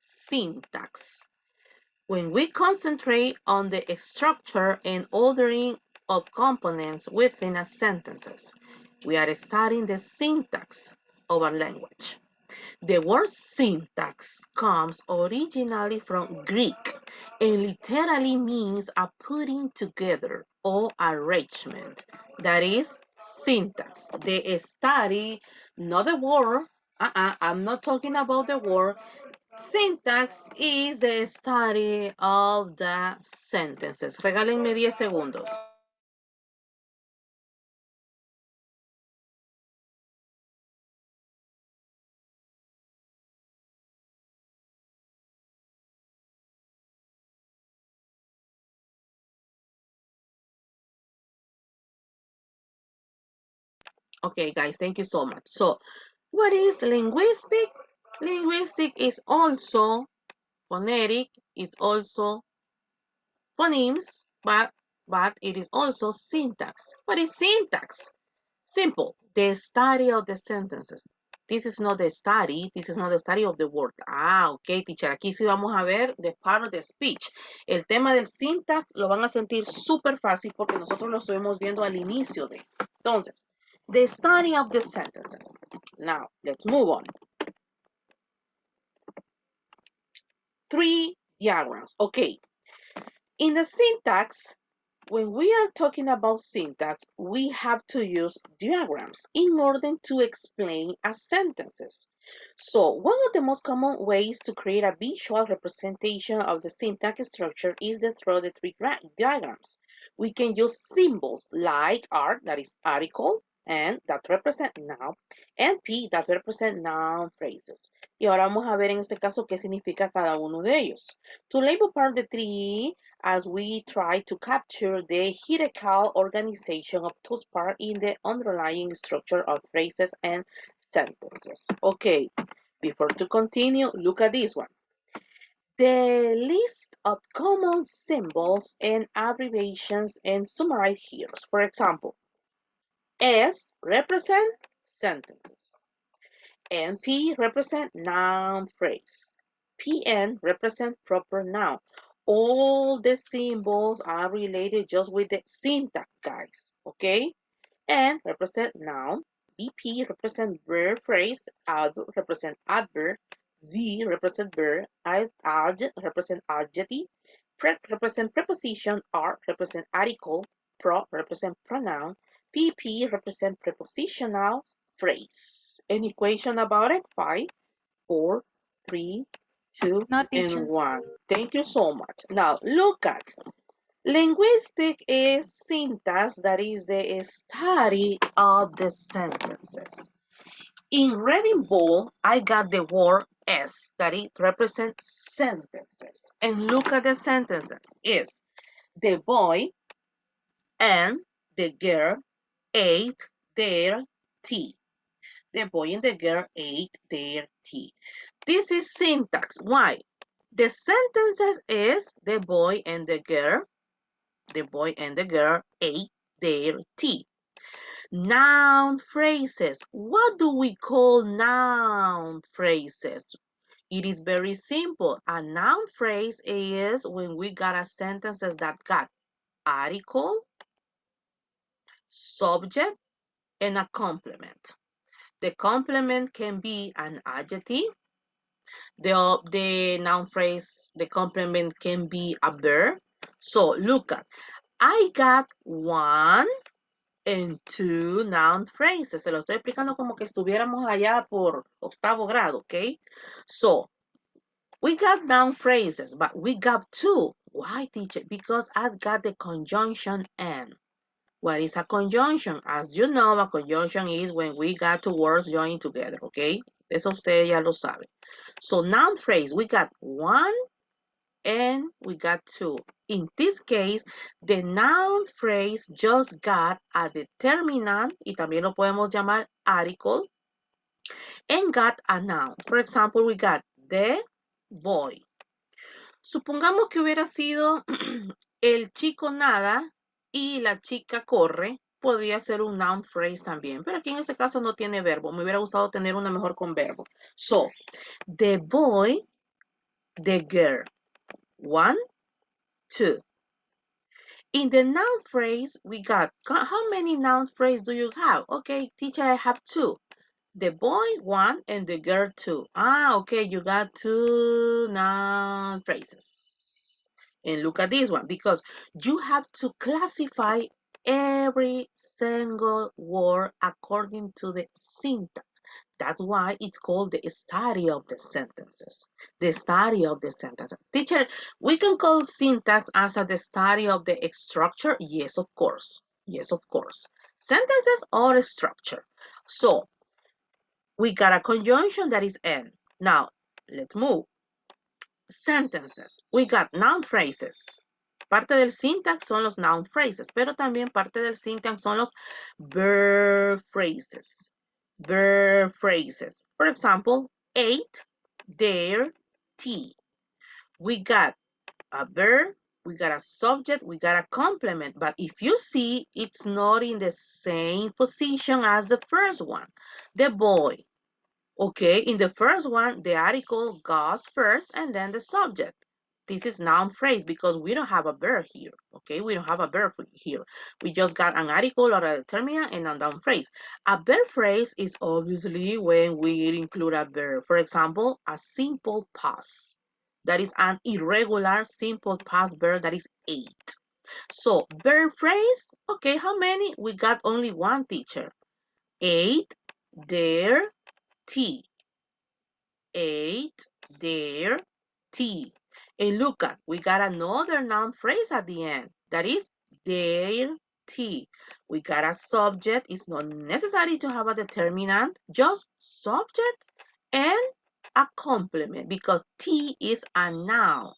syntax. When we concentrate on the structure and ordering of components within a sentences, we are studying the syntax of a language. The word syntax comes originally from Greek and literally means a putting together or arrangement. That is syntax. The study, not the word. I'm not talking about the word. Syntax is the study of the sentences. Regálenme 10 segundos. Okay, guys, thank you so much. So, what is linguistic? Linguistic is also phonetic, it's also phonemes, but it is also syntax. What is syntax? Simple, the study of the sentences. This is not the study, this is not the study of the word. Ah, ok, teacher, aquí sí vamos a ver the part of the speech. El tema del syntax lo van a sentir súper fácil porque nosotros lo estuvimos viendo al inicio de. Entonces, the study of the sentences. Now, let's move on. 3 diagrams. Okay. In the syntax, when we are talking about syntax, we have to use diagrams in order to explain a sentences. So one of the most common ways to create a visual representation of the syntax structure is through the 3 diagrams. We can use symbols like R, that is article, and that represent noun, and P, that represent noun phrases. Y ahora vamos a ver en este caso qué significa cada uno de ellos. To label part of the 3 as we try to capture the hierarchical organization of those parts in the underlying structure of phrases and sentences. Okay, before to continue, look at this one. The list of common symbols and abbreviations and summarized here. For example, S represent sentences. NP represent noun phrase. PN represent proper noun. All the symbols are related just with the syntax, guys. Okay? N represent noun. BP represent verb phrase. Ad represent adverb. V represent verb. Ad represent adjective. Pre represent preposition. R represent article. Pro represent pronoun. PP represent prepositional phrase. Any question about it? 5, 4, 3, 2, No, and teacher. 1. Thank you so much. Now, look at linguistic is syntax, that is the study of the sentences. In red in bold, I got the word S, that it represents sentences. And look at the sentences. Is the boy and the girl ate their tea. The boy and the girl ate their tea. This is syntax. Why? The sentences is the boy and the girl ate their tea. Noun phrases. What do we call noun phrases? It is very simple. A noun phrase is when we got a sentence that got article, subject, and a complement. The complement can be an adjective. The noun phrase, the complement can be a verb. So look at, I got 1 and 2 noun phrases. Se lo estoy explicando como que estuviéramos allá por 8º grado, ¿ok? So, we got noun phrases, but we got 2. Why, teacher? Because I've got the conjunction and. What is a conjunction? As you know, a conjunction is when we got 2 words joined together, ¿ok? Eso usted ya lo sabe. So, noun phrase, we got 1 and we got 2. In this case, the noun phrase just got a determinant, y también lo podemos llamar article, and got a noun. For example, we got the boy. Supongamos que hubiera sido el chico nada y la chica corre, podría ser un noun phrase también, pero aquí en este caso no tiene verbo. Me hubiera gustado tener una mejor con verbo. So, the boy, the girl. 1, 2. In the noun phrase, we got, how many noun phrases do you have? Okay, teacher, I have 2. The boy 1 and the girl 2. Okay, you got 2 noun phrases. And look at this one, because you have to classify every single word according to the syntax. That's why it's called the study of the sentences. The study of the sentences. Teacher, we can call syntax as the study of the structure? Yes, of course. Yes, of course. Sentences or structure. So, we got a conjunction that is N. Now, let's move. Sentences. We got noun phrases. Parte del syntax son los noun phrases, pero también parte del syntax son los verb phrases. Verb phrases. For example, ate their tea. We got a verb, we got a subject, we got a complement. But if you see, it's not in the same position as the first one. The boy. Okay, in the first one, the article goes first and then the subject. This is noun phrase because we don't have a verb here. Okay, we don't have a verb here. We just got an article or a determinant and a noun phrase. A verb phrase is obviously when we include a verb. For example, a simple past. That is an irregular simple past verb that is ate. So, verb phrase, okay, how many? We got only one, teacher. Ate their tea. Ate their tea. And look at, we got another noun phrase at the end. That is their tea. We got a subject. It's not necessary to have a determinant. Just subject and a complement because tea is a noun.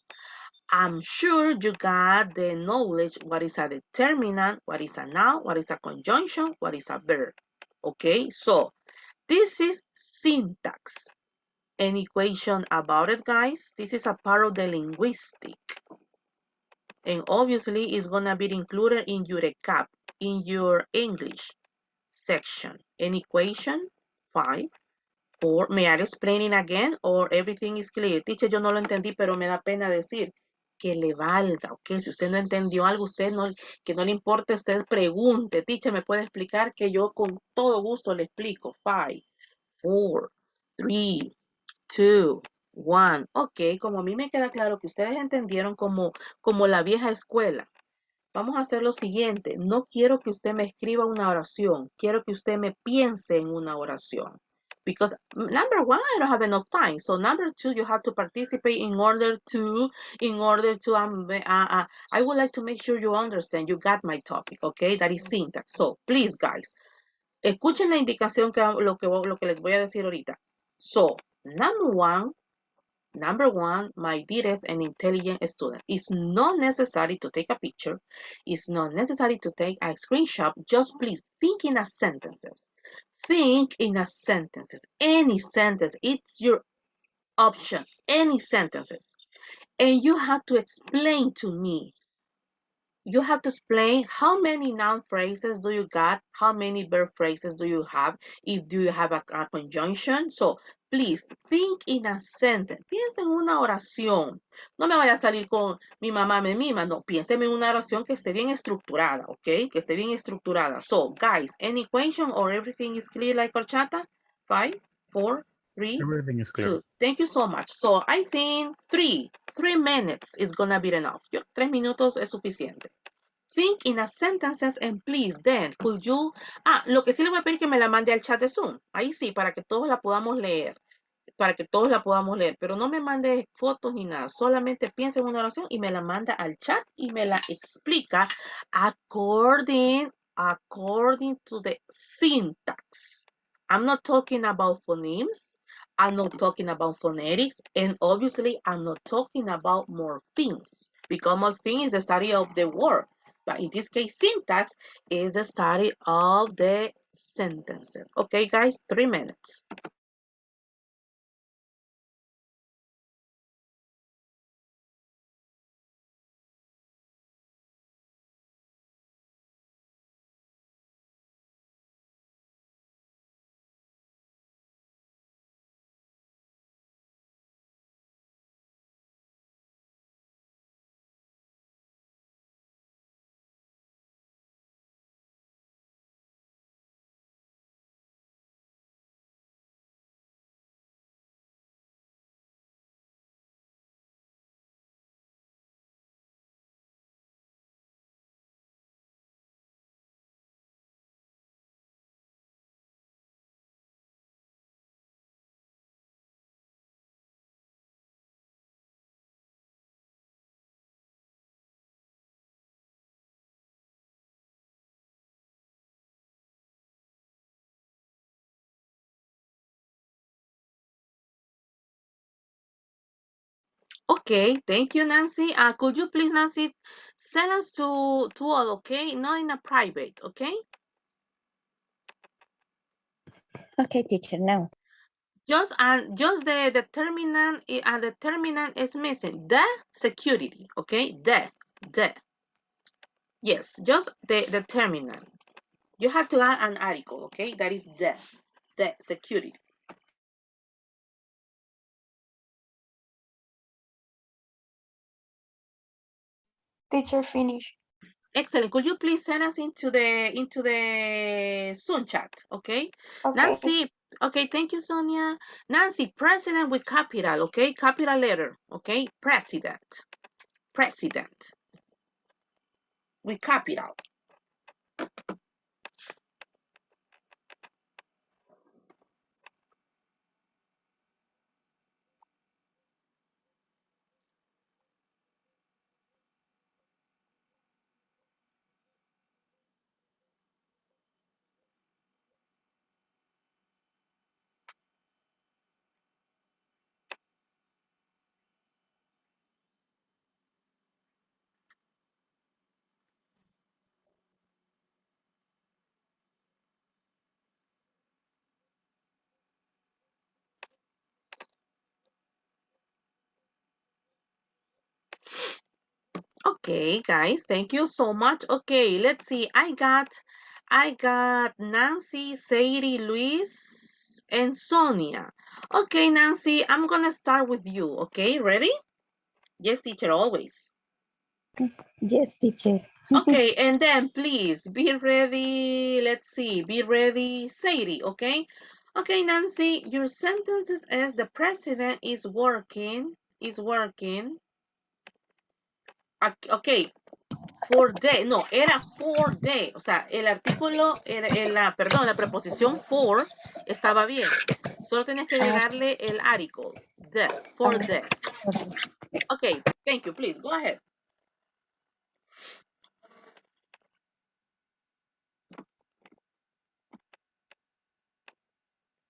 I'm sure you got the knowledge what is a determinant, what is a noun, what is a conjunction, what is a verb. Okay, so this is syntax. Any question about it, guys? This is a part of the linguistic. And obviously, it's going to be included in your recap, in your English section. Any question? 5, 4. May I explain it again or everything is clear? Teacher, yo no lo entendí, pero me da pena decir que le valga, ¿ok? Si usted no entendió algo, que no le importe, usted pregunte. Teacher, ¿me puede explicar? Que yo con todo gusto le explico. 5, 4, 3, 2, 1. Ok, como a mí me queda claro que ustedes entendieron como la vieja escuela. Vamos a hacer lo siguiente. No quiero que usted me escriba una oración. Quiero que usted me piense en una oración. Because number 1, I don't have enough time. So number 2, you have to participate in order to, I would like to make sure you understand. You got my topic, okay? That is syntax. So please, guys, escuchen la indicación lo que les voy a decir ahorita. So, Number one, my dearest and intelligent student, it's not necessary to take a picture. It's not necessary to take a screenshot. Just please think in a sentences. Think in a sentences. Any sentence. It's your option. Any sentences. And you have to explain to me. You have to explain how many noun phrases do you got, how many verb phrases do you have, if do you have a conjunction. So, please, think in a sentence. Piensa en una oración. No me vaya a salir con mi mamá me mima. No, piénseme en una oración que esté bien estructurada, ¿ok? Que esté bien estructurada. So, guys, any question or everything is clear like horchata? 5, 4, 3, Everything is clear. 2. Thank you so much. So, I think 3 minutes is gonna be enough. 3 minutos es suficiente. Think in a sentences and please then could you lo que sí le voy a pedir que me la mande al chat de Zoom. Ahí sí, para que todos la podamos leer. Para que todos la podamos leer. Pero no me mande fotos ni nada. Solamente piensa en una oración y me la manda al chat y me la explica according to the syntax. I'm not talking about phonemes. I'm not talking about phonetics. And obviously, I'm not talking about morphemes. Because morpheme is the study of the word. But in this case, syntax is the study of the sentences. Okay, guys, 3 minutes. Okay, thank you, Nancy. Could you please, Nancy, send us to all, okay? Not in a private, okay? Okay, teacher, now. Just the determinant is missing. The security, okay? The. Yes, just the determinant. You have to add an article, okay? That is the security. Teacher, finish. Excellent. Could you please send us into the Zoom chat, okay? Okay. Nancy, okay, thank you, Sonia. Nancy, president with capital, okay? Capital letter, okay? President with capital. Okay, guys, thank you so much. Okay, let's see. I got Nancy, Sadie, Luis, and Sonia. Okay, Nancy, I'm gonna start with you. Okay, ready? Yes, teacher, always. Yes, teacher. Okay, and then please be ready. Let's see, be ready, Sadie. Okay, okay, Nancy, your sentences is the president is working. Okay, for day, no, era for day, o sea, el artículo, perdón, la preposición for estaba bien. Solo tenías que agregarle el article, the, for the. Okay, thank you, please, go ahead.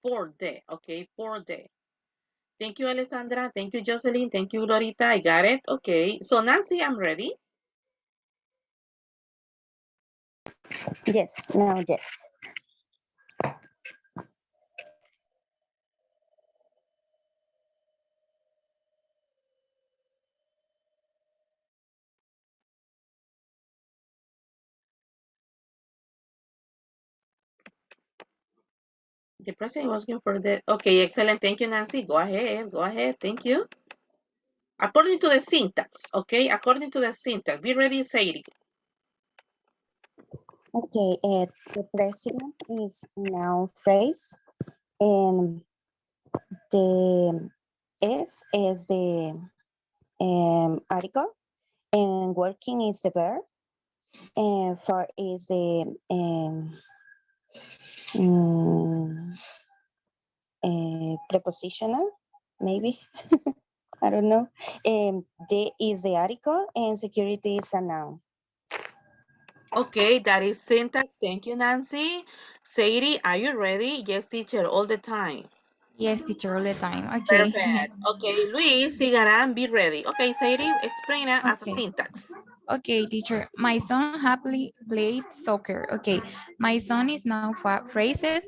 For the, okay, for the. Thank you, Alessandra. Thank you, Jocelyn. Thank you, Lorita. I got it. Okay, so Nancy, I'm ready. Yes, now, yes. The president was going for the, okay, excellent. Thank you, Nancy. Go ahead. Thank you. According to the syntax, okay? According to the syntax. Be ready, Sadie. Okay, the president is now phrase, and the is the article, and working is the verb, and for is the mm, prepositional, maybe. I don't know. The is the article, and security is a noun. Okay, that is syntax. Thank you, Nancy. Sadie, are you ready? Yes, teacher, all the time. Yes, teacher, all the time. Okay. Perfect. Okay, Luis, Sigaran, be ready. Okay, Sadie, explain it as a Okay. syntax. Okay, teacher. My son happily played soccer. Okay. My son is now phrases.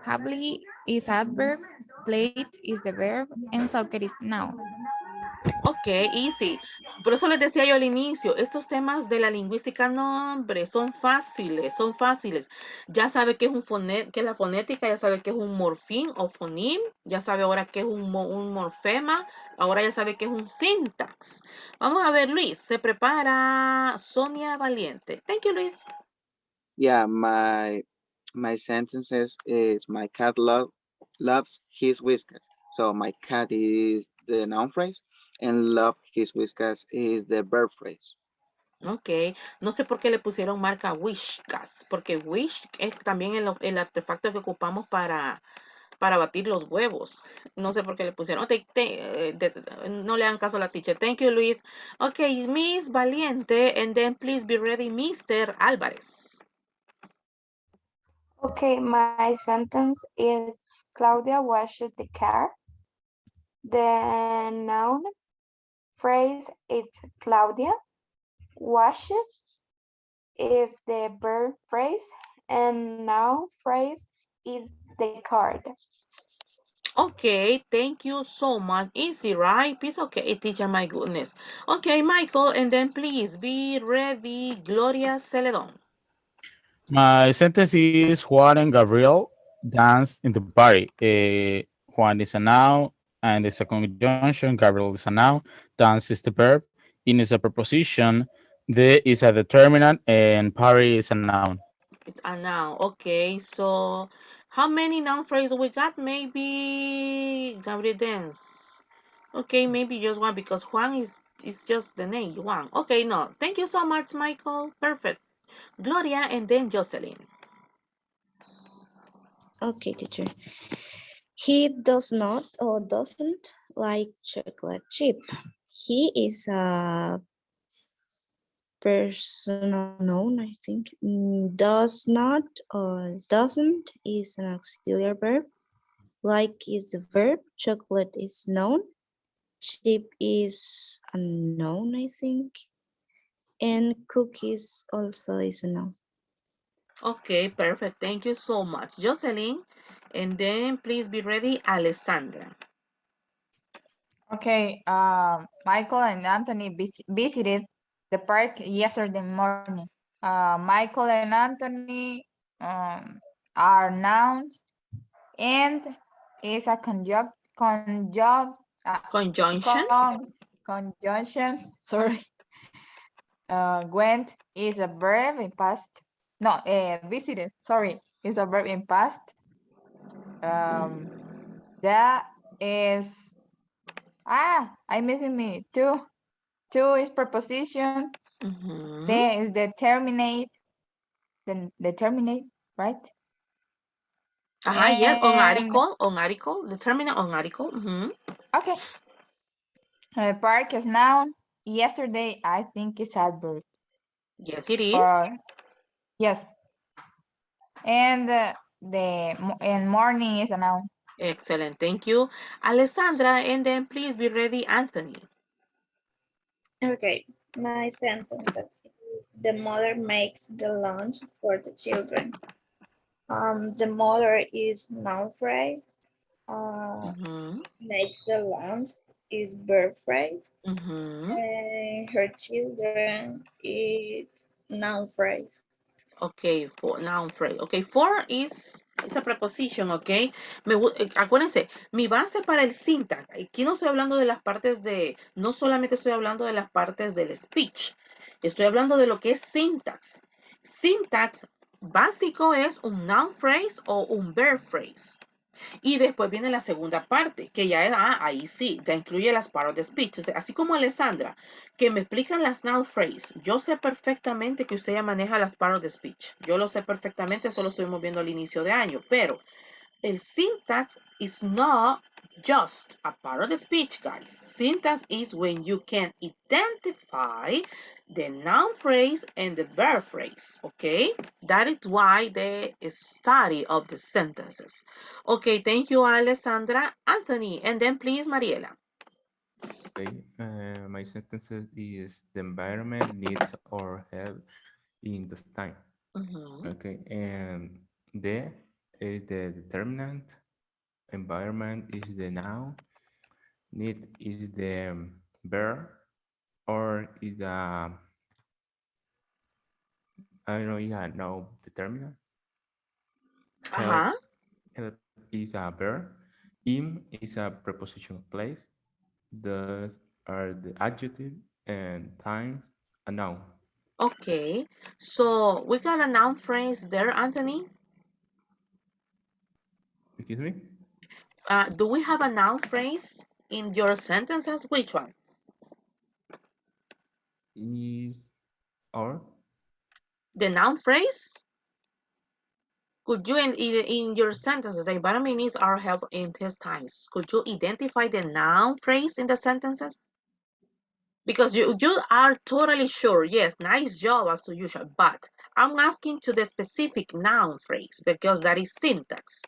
Happily is adverb. Played is the verb. And soccer is noun. Ok, easy. Por eso les decía yo al inicio, estos temas de la lingüística, no, hombre, son fáciles, son fáciles. Ya sabe qué es qué es la fonética, ya sabe qué es un morfín o fonim, ya sabe ahora qué es un morfema, ahora ya sabe qué es un syntax. Vamos a ver, Luis, se prepara Sonia Valiente. Thank you, Luis. Yeah, my sentences is my cat loves his whiskers. So my cat is the noun phrase and love his whiskers is the verb phrase. Ok, no sé por qué le pusieron marca Wishcas, porque Wish es también el artefacto que ocupamos para batir los huevos. No sé por qué le pusieron. No le hagan caso a la teacher. Thank you, Luis. Ok, Miss Valiente, and then please be ready, Mr. Álvarez. Okay, my sentence is Claudia washed the car. The noun phrase is Claudia. Washes is the verb phrase, and noun phrase is the card. Okay, thank you so much. Easy, right? It's okay, teacher, my goodness. Okay, Michael, and then please be ready, Gloria Celedon. My sentence is Juan and Gabriel dance in the party. Juan is a noun and it's a conjunction. Gabriel is a noun. Dance is the verb. In is a preposition. The is a determinant and party is a noun. It's a noun. Okay, so how many noun phrases we got? Maybe Gabriel dance. Okay, maybe just one because Juan is just the name, Juan. Okay, no. Thank you so much, Michael. Perfect. Gloria and then Jocelyn. Okay, teacher. He does not or doesn't like chocolate chip. He is a personal noun, I think. Does not or doesn't is an auxiliary verb. Like is the verb. Chocolate is noun. Chip is a noun, I think. And cookies also is a noun. Okay, perfect. Thank you so much, Jocelyn. And then please be ready, Alessandra. Okay, Michael and Anthony visited the park yesterday morning. Michael and Anthony are nouns and is a Conjunction. conjunction. Sorry. Went is a verb in past. No, visited. Sorry, is a verb in past. That is I'm missing me. Two is preposition. Then is determinate. Then determinate, right? Yes, And on article, determinant on article. okay. Park is noun. Yesterday, I think it's adverb. Yes, it is. Yes. And and morning is a noun. Excellent, thank you, Alessandra. And then please be ready, Anthony. Okay, my sentence is the mother makes the lunch for the children. The mother is noun phrase. Makes the lunch is verb phrase. And her children is noun phrase. Okay, for noun phrase. Okay, for is a preposition, okay. Acuérdense, mi base para el syntax, aquí no estoy hablando de las partes no solamente estoy hablando de las partes del speech, estoy hablando de lo que es syntax. Syntax básico es un noun phrase o un verb phrase. Y después viene la segunda parte, que ya es, ahí sí, ya incluye las part of the speech. O sea, así como Alessandra, que me explican las noun phrase. Yo sé perfectamente que usted ya maneja las part of the speech. Yo lo sé perfectamente, solo estoy moviendo al inicio de año. Pero el syntax is not just a part of the speech, guys. Syntax is when you can identify the noun phrase and the verb phrase, okay? That is why the study of the sentences. Okay, thank you, Alessandra. Anthony, and then please, Mariela. Okay, my sentence is the environment needs our help in this time. Okay, and the is the determinant, environment is the noun, need is the verb, or is the I don't know, yeah, no determinant. Help, help is a verb. In is a preposition of place. Those are the adjective and times a noun. Okay, so we got a noun phrase there, Anthony. Excuse me? Do we have a noun phrase in your sentences? Which one? Is or The noun phrase? Could you, in your sentences, the environment needs our help in these times. Could you identify the noun phrase in the sentences? Because you are totally sure. Yes, nice job as usual. But I'm asking to the specific noun phrase because that is syntax.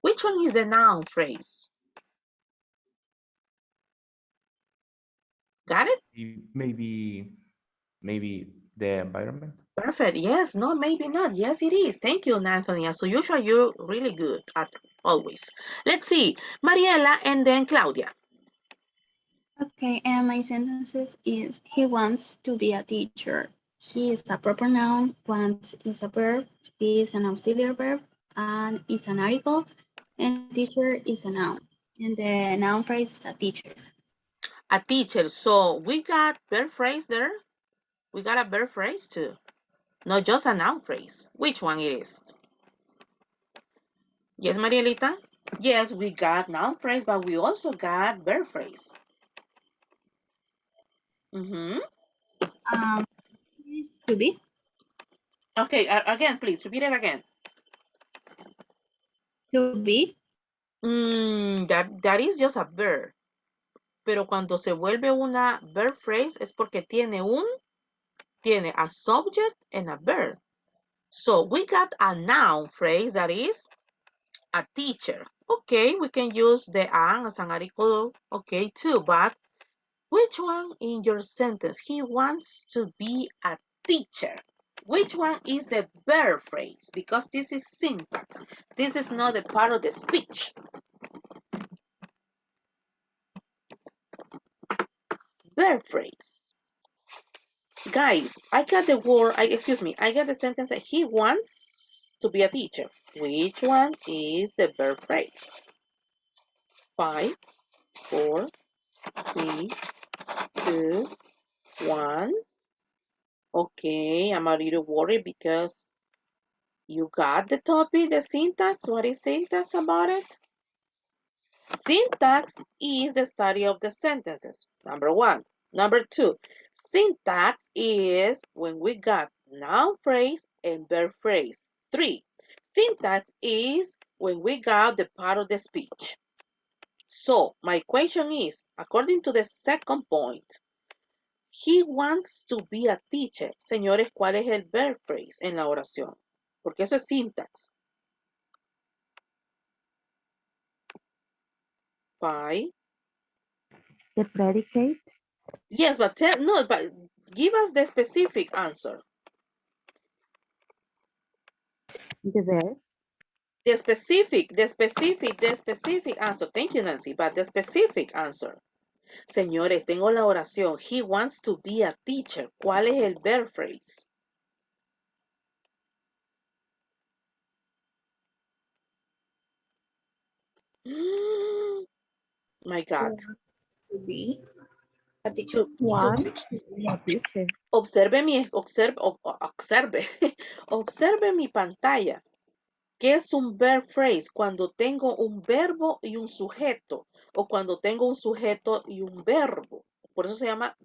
Which one is the noun phrase? Got it? Maybe the environment. Perfect. Yes, no, maybe not. Yes, it is. Thank you, Anthony. As usual, you're really good at always. Let's see. Mariela and then Claudia. Okay, and my sentences is he wants to be a teacher. He is a proper noun, want is a verb, to be is an auxiliary verb, and is an article, and teacher is a noun. And the noun phrase is a teacher. A teacher. So we got verb phrase there. We got a verb phrase too. Not just a noun phrase. Which one it is? Yes, Marielita? Yes, we got noun phrase, but we also got verb phrase. Mm-hmm. To be. Okay, again, please, repeat it again. To be. That is just a verb. Pero cuando se vuelve una verb phrase es porque tiene a subject and a verb. So we got a noun phrase that is a teacher. Okay, we can use the an as an article, okay, too, but which one in your sentence? He wants to be a teacher. Which one is the verb phrase? Because this is syntax. This is not a part of the speech. Verb phrase. Guys, I got the word, I got the sentence that he wants to be a teacher. Which one is the verb phrase? 5, 4, 3, 2, 1. Okay, I'm a little worried because you got the topic, the syntax. What is syntax about it? Syntax is the study of the sentences, number 1. Number 2, syntax is when we got noun phrase and verb phrase. 3, syntax is when we got the part of the speech. So, my question is, according to the second point, he wants to be a teacher. Señores, ¿cuál es el verb phrase en la oración? Porque eso es syntax. 5. The predicate? Yes, but give us the specific answer. The verb? The specific answer. Thank you, Nancy, but the specific answer. Señores, tengo la oración. He wants to be a teacher. ¿Cuál es el verb phrase? My God. To be a teacher. To be a teacher. Observe mi pantalla. ¿Qué es un verb phrase? Cuando tengo un verbo y un sujeto, o cuando tengo un sujeto y un verbo. Por eso se llama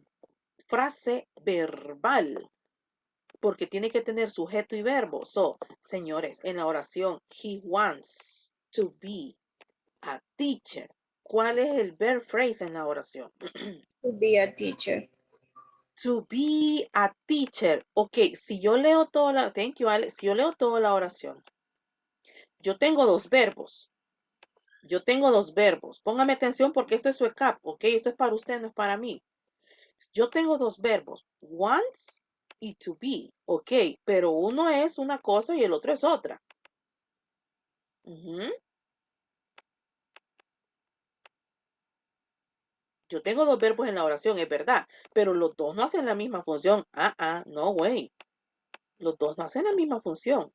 frase verbal, porque tiene que tener sujeto y verbo. So, señores, en la oración, he wants to be a teacher. ¿Cuál es el verb phrase en la oración? To be a teacher. To be a teacher. Ok, si yo leo toda la... Thank you, Alex. Si yo leo toda la oración, yo tengo dos verbos. Póngame atención porque esto es su ECAP, ¿ok? Esto es para usted, no es para mí. Yo tengo dos verbos, wants y to be, ¿ok? Pero uno es una cosa y el otro es otra. Yo tengo dos verbos en la oración, es verdad, pero los dos no hacen la misma función. No way. Los dos no hacen la misma función.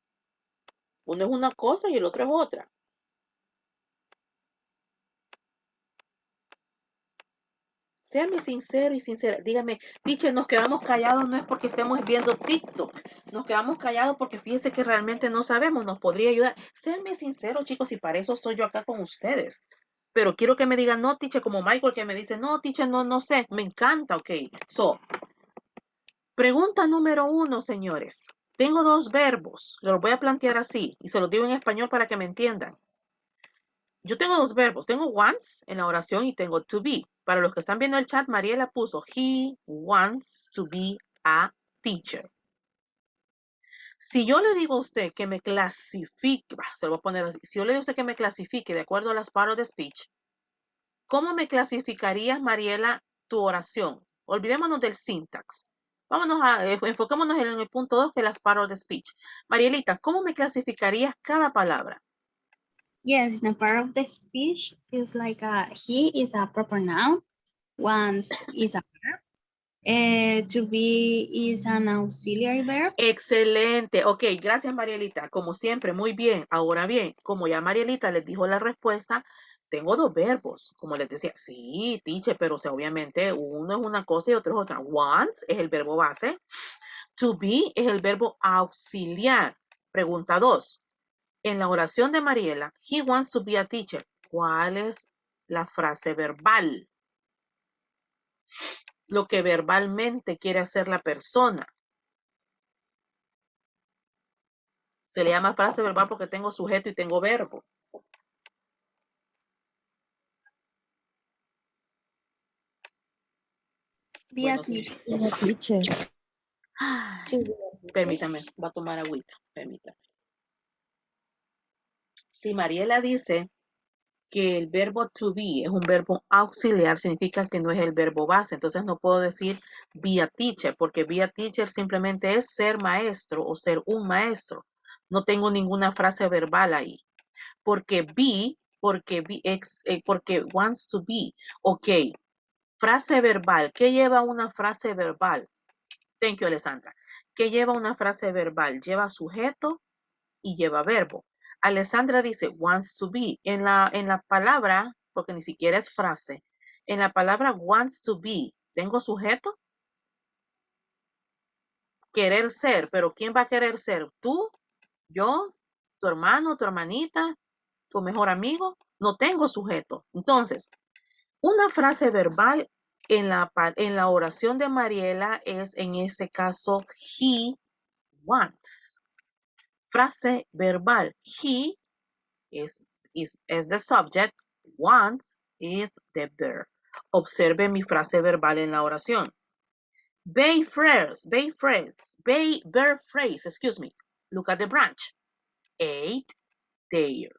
Uno es una cosa y el otro es otra. Séame sincero y sincera. Dígame, teacher, nos quedamos callados no es porque estemos viendo TikTok. Nos quedamos callados porque fíjese que realmente no sabemos. Nos podría ayudar. Séanme sinceros, chicos, y para eso estoy yo acá con ustedes. Pero quiero que me digan, no, teacher, como Michael que me dice, no, teacher, no sé. Me encanta, ok. So, pregunta número 1, señores. Tengo dos verbos. Los voy a plantear así. Y se los digo en español para que me entiendan. Yo tengo dos verbos, tengo wants en la oración y tengo to be. Para los que están viendo el chat, Mariela puso, he wants to be a teacher. Si yo le digo a usted que me clasifique, se lo voy a poner así, si yo le digo a usted que me clasifique de acuerdo a las parts of the speech, ¿cómo me clasificarías, Mariela, tu oración? Olvidémonos del syntax. Enfoquémonos en el punto 2, que es las part of the speech. Marielita, ¿cómo me clasificarías cada palabra? Yes, in a part of the speech is like he is a proper noun, want is a verb, to be is an auxiliary verb. Excelente. Ok, gracias Marielita. Como siempre, muy bien. Ahora bien, como ya Marielita les dijo la respuesta, tengo dos verbos. Como les decía, sí, teacher, pero o sea, obviamente uno es una cosa y otro es otra. Want es el verbo base. To be es el verbo auxiliar. Pregunta 2. En la oración de Mariela, he wants to be a teacher. ¿Cuál es la frase verbal? Lo que verbalmente quiere hacer la persona. Se le llama frase verbal porque tengo sujeto y tengo verbo. Be a teacher. Teacher. Permítame, va a tomar agüita. Permítame. Si Mariela dice que el verbo to be es un verbo auxiliar, significa que no es el verbo base. Entonces no puedo decir be a teacher, porque be a teacher simplemente es ser maestro o ser un maestro. No tengo ninguna frase verbal ahí. Porque wants to be. Ok, frase verbal. ¿Qué lleva una frase verbal? Thank you, Alessandra. ¿Qué lleva una frase verbal? Lleva sujeto y lleva verbo. Alessandra dice wants to be. En la palabra, porque ni siquiera es frase, en la palabra wants to be, ¿tengo sujeto? Querer ser, pero ¿quién va a querer ser? ¿Tú? ¿Yo? ¿Tu hermano? ¿Tu hermanita? ¿Tu mejor amigo? No tengo sujeto. Entonces, una frase verbal en la oración de Mariela es, en este caso, he wants. Frase verbal. He is the subject. Wants is the verb. Observe mi frase verbal en la oración. Verb phrase, excuse me. Look at the branch. Ate there.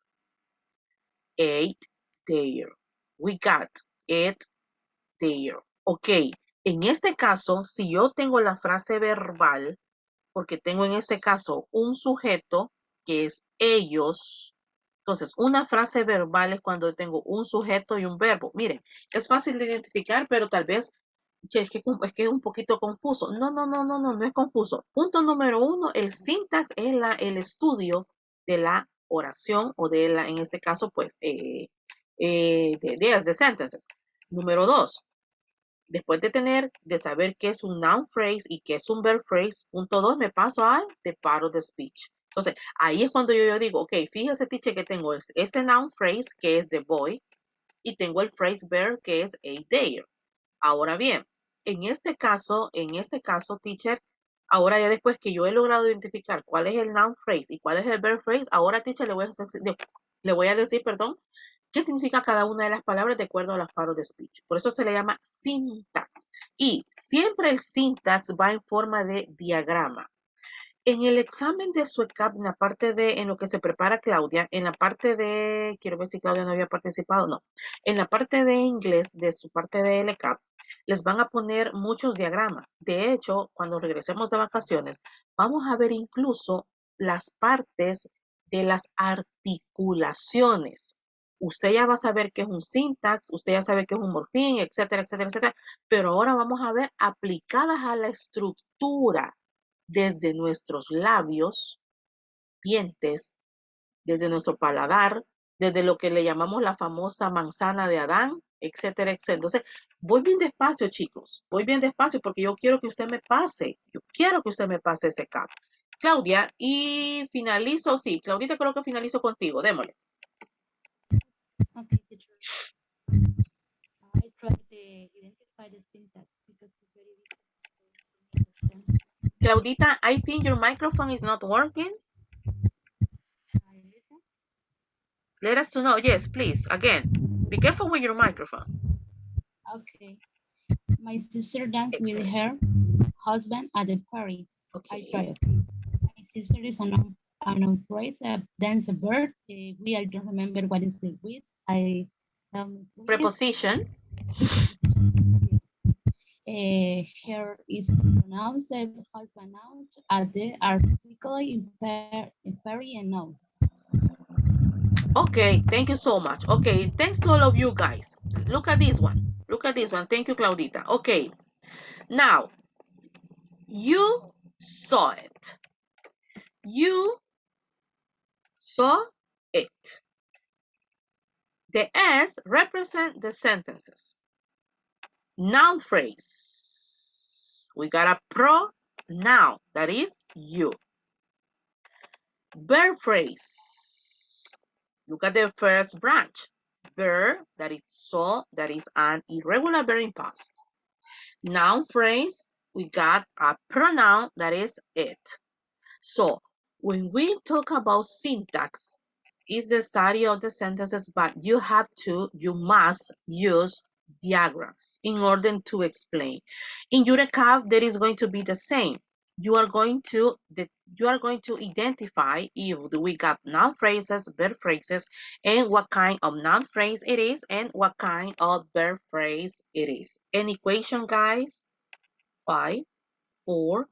Ate there. We got it there. Ok, en este caso, si yo tengo la frase verbal, porque tengo en este caso un sujeto que es ellos. Entonces, una frase verbal es cuando tengo un sujeto y un verbo. Miren, es fácil de identificar, pero tal vez es que es un poquito confuso. No es confuso. Punto número 1, el syntax es el estudio de la oración o en este caso, pues, de sentences. Número 2, después de saber qué es un noun phrase y qué es un verb phrase, punto 2, me paso al the part of the speech. Entonces, ahí es cuando yo digo, ok, fíjese, teacher, que tengo este noun phrase, que es the boy, y tengo el phrase verb, que es a there. Ahora bien, en este caso, teacher, ahora ya después que yo he logrado identificar cuál es el noun phrase y cuál es el verb phrase, ahora, teacher, le voy a decir, qué significa cada una de las palabras de acuerdo a las part of the speech. Por eso se le llama syntax. Y siempre el syntax va en forma de diagrama. En el examen de SUECAP, en lo que se prepara Claudia, en la parte de, quiero ver si Claudia no había participado, no. En la parte de inglés, de su parte de LCAP, les van a poner muchos diagramas. De hecho, cuando regresemos de vacaciones, vamos a ver incluso las partes de las articulaciones. Usted ya va a saber qué es un syntax, usted ya sabe qué es un morfín, etcétera, etcétera, etcétera. Pero ahora vamos a ver aplicadas a la estructura desde nuestros labios, dientes, desde nuestro paladar, desde lo que le llamamos la famosa manzana de Adán, etcétera, etcétera. Entonces, voy bien despacio, chicos, voy bien despacio porque yo quiero que usted me pase, ese cap. Claudia, y finalizo, sí, Claudita, creo que finalizo contigo, démosle. Okay, teacher. I try to identify the syntax because it's very difficult to understand. Claudita, I think your microphone is not working. I listen. Let us to know. Yes, please. Again, be careful with your microphone. Okay. My sister danced with Excellent. her husband at the party. Okay. I tried. My sister is a noun phrase, dance a bird. I don't remember what is the with. Preposition. her is pronounced as pronounced as the article inferior note. Okay, thank you so much. Okay, thanks to all of you guys. Look at this one. Look at this one. Thank you, Claudita. Okay, now you saw it. You saw it. The S represent the sentences. Noun phrase. We got a pronoun, that is you. Verb phrase. Look at the first branch. Verb, that is saw, that is an irregular verb in past. Noun phrase, we got a pronoun, that is it. So when we talk about syntax, is the study of the sentences, but you must use diagrams in order to explain. In Eureka, there is going to be the same. You are going to identify if we got noun phrases, verb phrases, and what kind of noun phrase it is, and what kind of verb phrase it is. An equation, guys? 5, 4,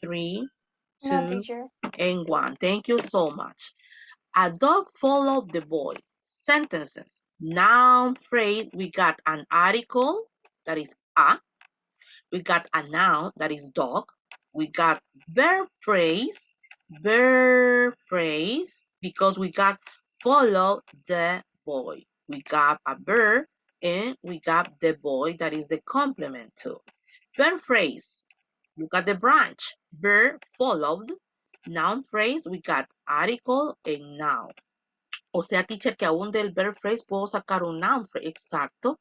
3, No, 2, teacher. and 1. Thank you so much. A dog followed the boy. Sentences. Noun phrase, we got an article, that is a. We got a noun, that is dog. We got verb phrase, because we got follow the boy. We got a verb, and we got the boy, that is the complement to. Verb phrase, look at the branch. Verb followed. Noun phrase, we got article and noun. O sea, teacher, que aún del verb phrase puedo sacar un noun phrase. Exacto.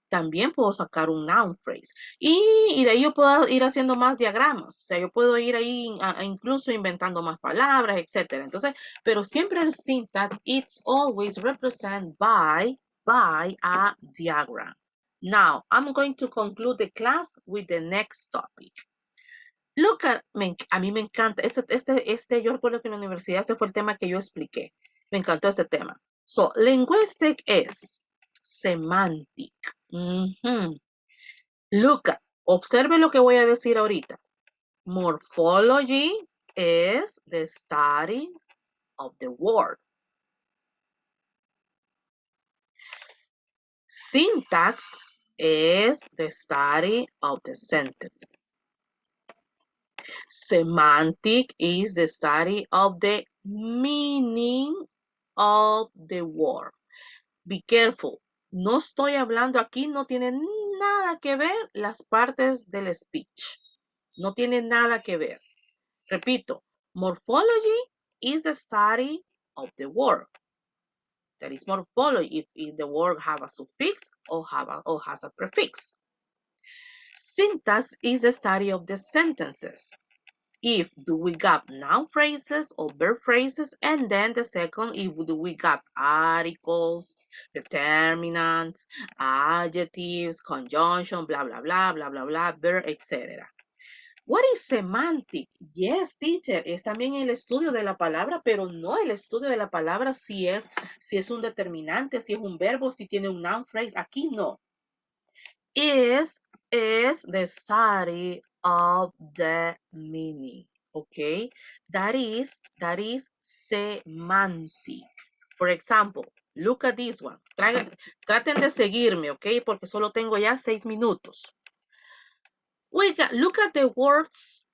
También puedo sacar un noun phrase. Y de ahí yo puedo ir haciendo más diagramas. O sea, yo puedo ir ahí incluso inventando más palabras, etc. Entonces, pero siempre el syntax, it's always represented by a diagram. Now, I'm going to conclude the class with the next topic. Look at, a mí me encanta, yo recuerdo que en la universidad este fue el tema que yo expliqué. Me encantó este tema. So, linguistic is semantic. Look at, observe lo que voy a decir ahorita. Morphology is the study of the word. Syntax is the study of the sentences. Semantic is the study of the meaning of the word. Be careful. No estoy hablando aquí, no tiene nada que ver las partes del speech. No tiene nada que ver. Repito, morphology is the study of the word. That is morphology if the word have a suffix or has a prefix. Syntax is the study of the sentences. If do we got noun phrases or verb phrases, and then the second, if do we got articles, determinants, adjectives, conjunction, blah, blah, blah, blah, blah, blah, verb, etc. What is semantic? Yes, teacher, es también el estudio de la palabra, pero no el estudio de la palabra si es un determinante, si es un verbo, si tiene un noun phrase. Aquí no. Is the study of the meaning. Okay, that is semantic. For example, look at this one. Traten de seguirme, okay, porque solo tengo ya 6 minutos. Look at the words.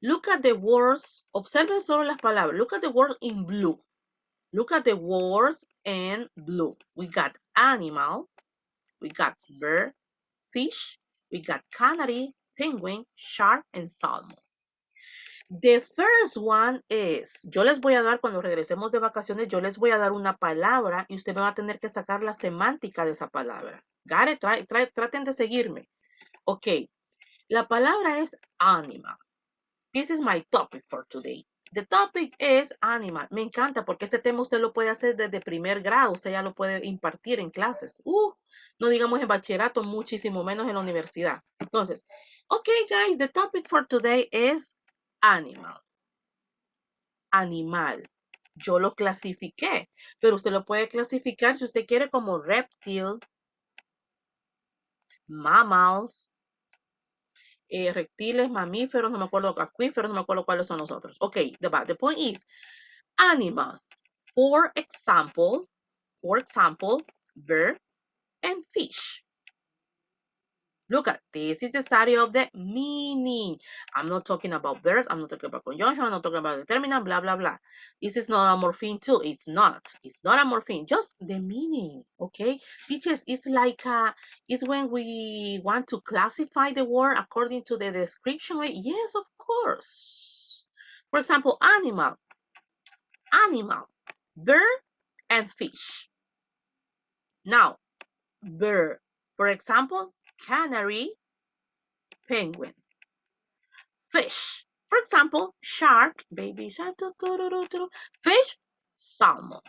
Observen solo las palabras. Look at the word in blue. Look at the words in blue. We got animal. We got bird, fish. We got canary, penguin, shark, and salmon. The first one is, yo les voy a dar, cuando regresemos de vacaciones, yo les voy a dar una palabra y usted me va a tener que sacar la semántica de esa palabra. Got it? Traten de seguirme. Ok. La palabra es animal. This is my topic for today. The topic is animal. Me encanta porque este tema usted lo puede hacer desde primer grado. Usted ya lo puede impartir en clases. No digamos en bachillerato, muchísimo menos en la universidad. Entonces, okay guys, the topic for today is animal. Animal. Yo lo clasifiqué, pero usted lo puede clasificar si usted quiere como reptile, mammals, reptiles, mamíferos, no me acuerdo, acuíferos, no me acuerdo cuáles son los otros. Okay, the point is animal. For example, bird and fish. Look at this is the study of the meaning. I'm not talking about verbs. I'm not talking about conjunction. I'm not talking about determinant, blah, blah, blah. This is not a morpheme too. It's not. It's not a morpheme. Just the meaning, okay? Teachers, it's like, it's when we want to classify the word according to the description. Right? Yes, of course. For example, animal, bird, and fish. Now, bird. For example, canary, penguin. Fish. For example, shark, baby shark, fish, salmon.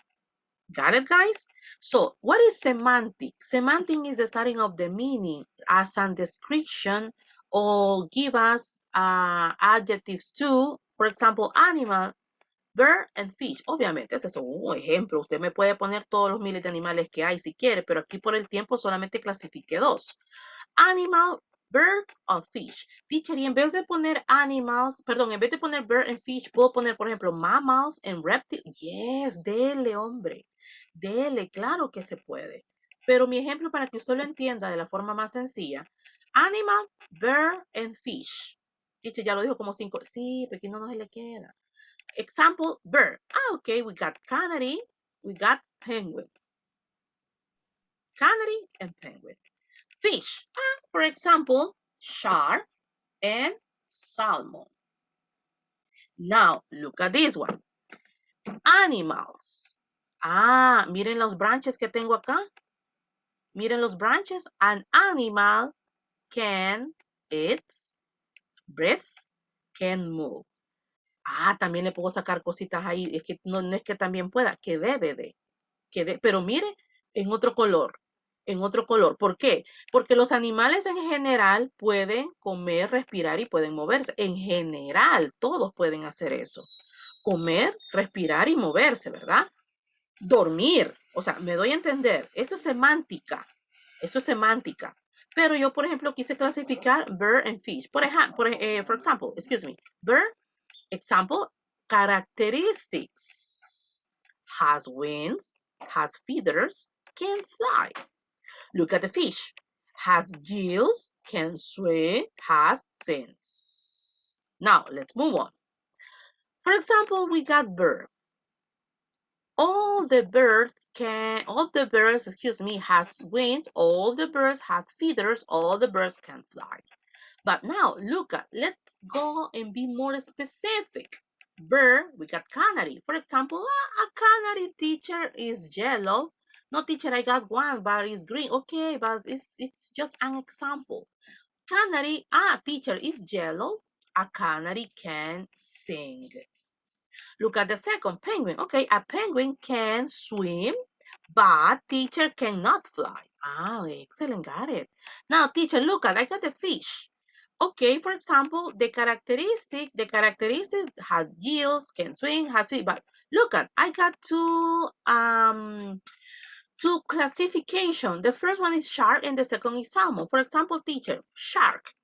Got it, guys? So, what is semantic? Semantic is the studying of the meaning as a description or give us adjectives to, for example, animal, bird and fish. Obviamente, este es un ejemplo. Usted me puede poner todos los miles de animales que hay si quiere, pero aquí por el tiempo solamente clasifique dos. Animal, birds or fish. Teacher, y en vez de poner animals, perdón, en vez de poner bird and fish, puedo poner, por ejemplo, mammals and reptiles. Yes, dele, hombre. Dele, claro que se puede. Pero mi ejemplo para que usted lo entienda de la forma más sencilla. Animal, bird and fish. Teacher, ya lo dijo como 5. Sí, porque no se le queda. Example, bird. Okay, we got canary, we got penguin. Canary and penguin. Fish, for example, shark and salmon. Now, look at this one. Animals. Miren los branches que tengo acá. Miren los branches. An animal can eat, breathe, can move. También le puedo sacar cositas ahí. Es que no es que también pueda, que debe de. Pero mire, en otro color. En otro color. ¿Por qué? Porque los animales en general pueden comer, respirar y pueden moverse. En general, todos pueden hacer eso. Comer, respirar y moverse, ¿verdad? Dormir. O sea, me doy a entender. Eso es semántica. Esto es semántica. Pero yo, por ejemplo, quise clasificar bird and fish. For example, excuse me. Bird, example, characteristics. Has wings, has feathers, can fly. Look at the fish. Has gills, can swim, has fins. Now, let's move on. For example, we got bird. All the birds, has wings, all the birds have feathers, all the birds can fly. But now, let's go and be more specific. Bird, we got canary. For example, a canary, teacher, is yellow. No, teacher, I got one, but it's green. Okay, but it's just an example. Canary, teacher, is yellow. A canary can sing. Look at the second, penguin. Okay, a penguin can swim, but teacher cannot fly. Excellent, got it. Now, teacher, look at, I got the fish. Okay, for example, the characteristics has gills, can swim, has feet, but look at, I got two classification. The first one is shark and the second is salmon. For example, teacher, shark,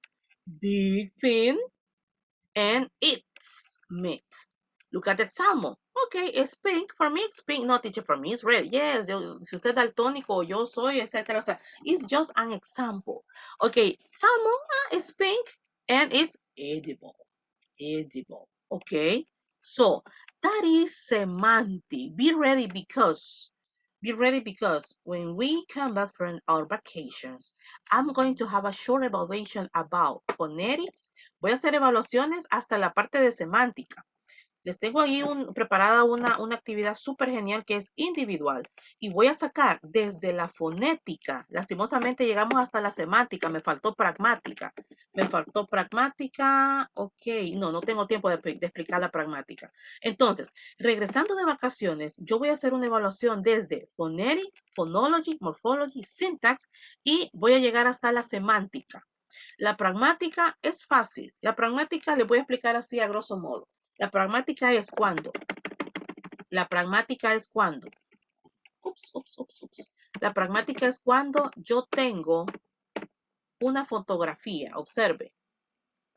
big fin, and eats meat. Look at the salmon. Okay, it's pink. For me, it's pink. No, teacher, for me, it's red. Yes, si usted es daltónico, yo soy, etc. O sea, it's just an example. Okay, salmon is pink and it's edible. Edible. Okay, so that is semantic. Be ready because when we come back from our vacations, I'm going to have a short evaluation about phonetics. Voy a hacer evaluaciones hasta la parte de semántica. Les tengo ahí preparada una actividad súper genial que es individual y voy a sacar desde la fonética. Lastimosamente llegamos hasta la semántica, me faltó pragmática. Ok, no tengo tiempo de explicar la pragmática. Entonces, regresando de vacaciones, yo voy a hacer una evaluación desde phonetics, phonology, morphology, syntax y voy a llegar hasta la semántica. La pragmática es fácil. La pragmática le voy a explicar así a grosso modo. La pragmática es cuando. La pragmática es cuando. La pragmática es cuando yo tengo una fotografía. Observe.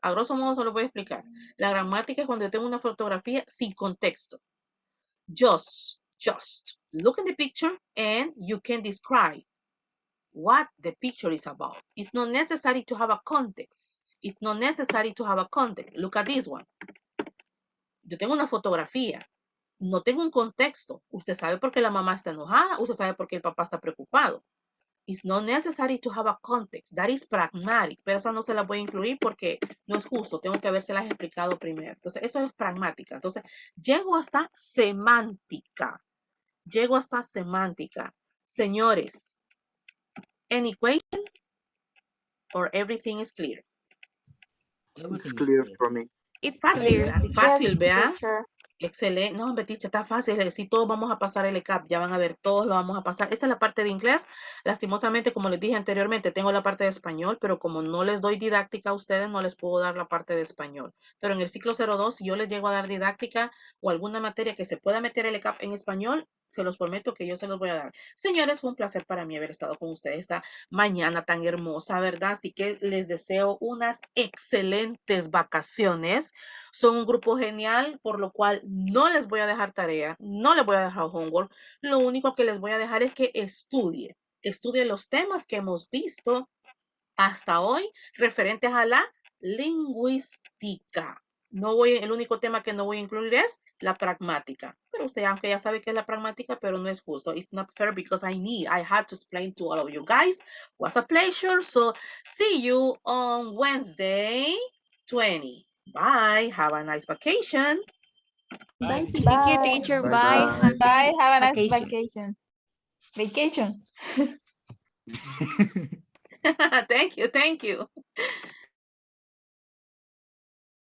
A grosso modo se lo voy a explicar. La gramática es cuando yo tengo una fotografía sin contexto. Just look at the picture and you can describe what the picture is about. It's not necessary to have a context. It's not necessary to have a context. Look at this one. Yo tengo una fotografía. No tengo un contexto. Usted sabe por qué la mamá está enojada. Usted sabe por qué el papá está preocupado. It's not necessary to have a context. That is pragmatic. Pero esa no se la voy a incluir porque no es justo. Tengo que habérselas explicado primero. Entonces, eso es pragmática. Entonces, llego hasta semántica. Señores, any question or everything is clear? It's clear for me. It's Fácil, clear. ¿verdad? Fácil, ¿verdad? Excelente. No, hombre, teacher, está fácil. Sí, todos vamos a pasar el ECAP. Ya van a ver, todos lo vamos a pasar. Esa es la parte de inglés. Lastimosamente, como les dije anteriormente, tengo la parte de español, pero como no les doy didáctica a ustedes, no les puedo dar la parte de español. Pero en el ciclo 02, si yo les llego a dar didáctica o alguna materia que se pueda meter el ECAP en español, se los prometo que yo se los voy a dar. Señores, fue un placer para mí haber estado con ustedes esta mañana tan hermosa, ¿verdad? Así que les deseo unas excelentes vacaciones. Son un grupo genial, por lo cual no les voy a dejar tarea, no les voy a dejar homework. Lo único que les voy a dejar es que estudie los temas que hemos visto hasta hoy referentes a la lingüística. El único tema que no voy a incluir es la pragmática. Pero usted, aunque ya sabe que es la pragmática, pero no es justo. It's not fair because I had to explain to all of you guys. It was a pleasure. So see you on Wednesday 20. Bye. Have a nice vacation. Bye, teacher. Thank you, teacher. Bye, Bye. bye. Bye. Have a nice Vacation. vacation. Thank you.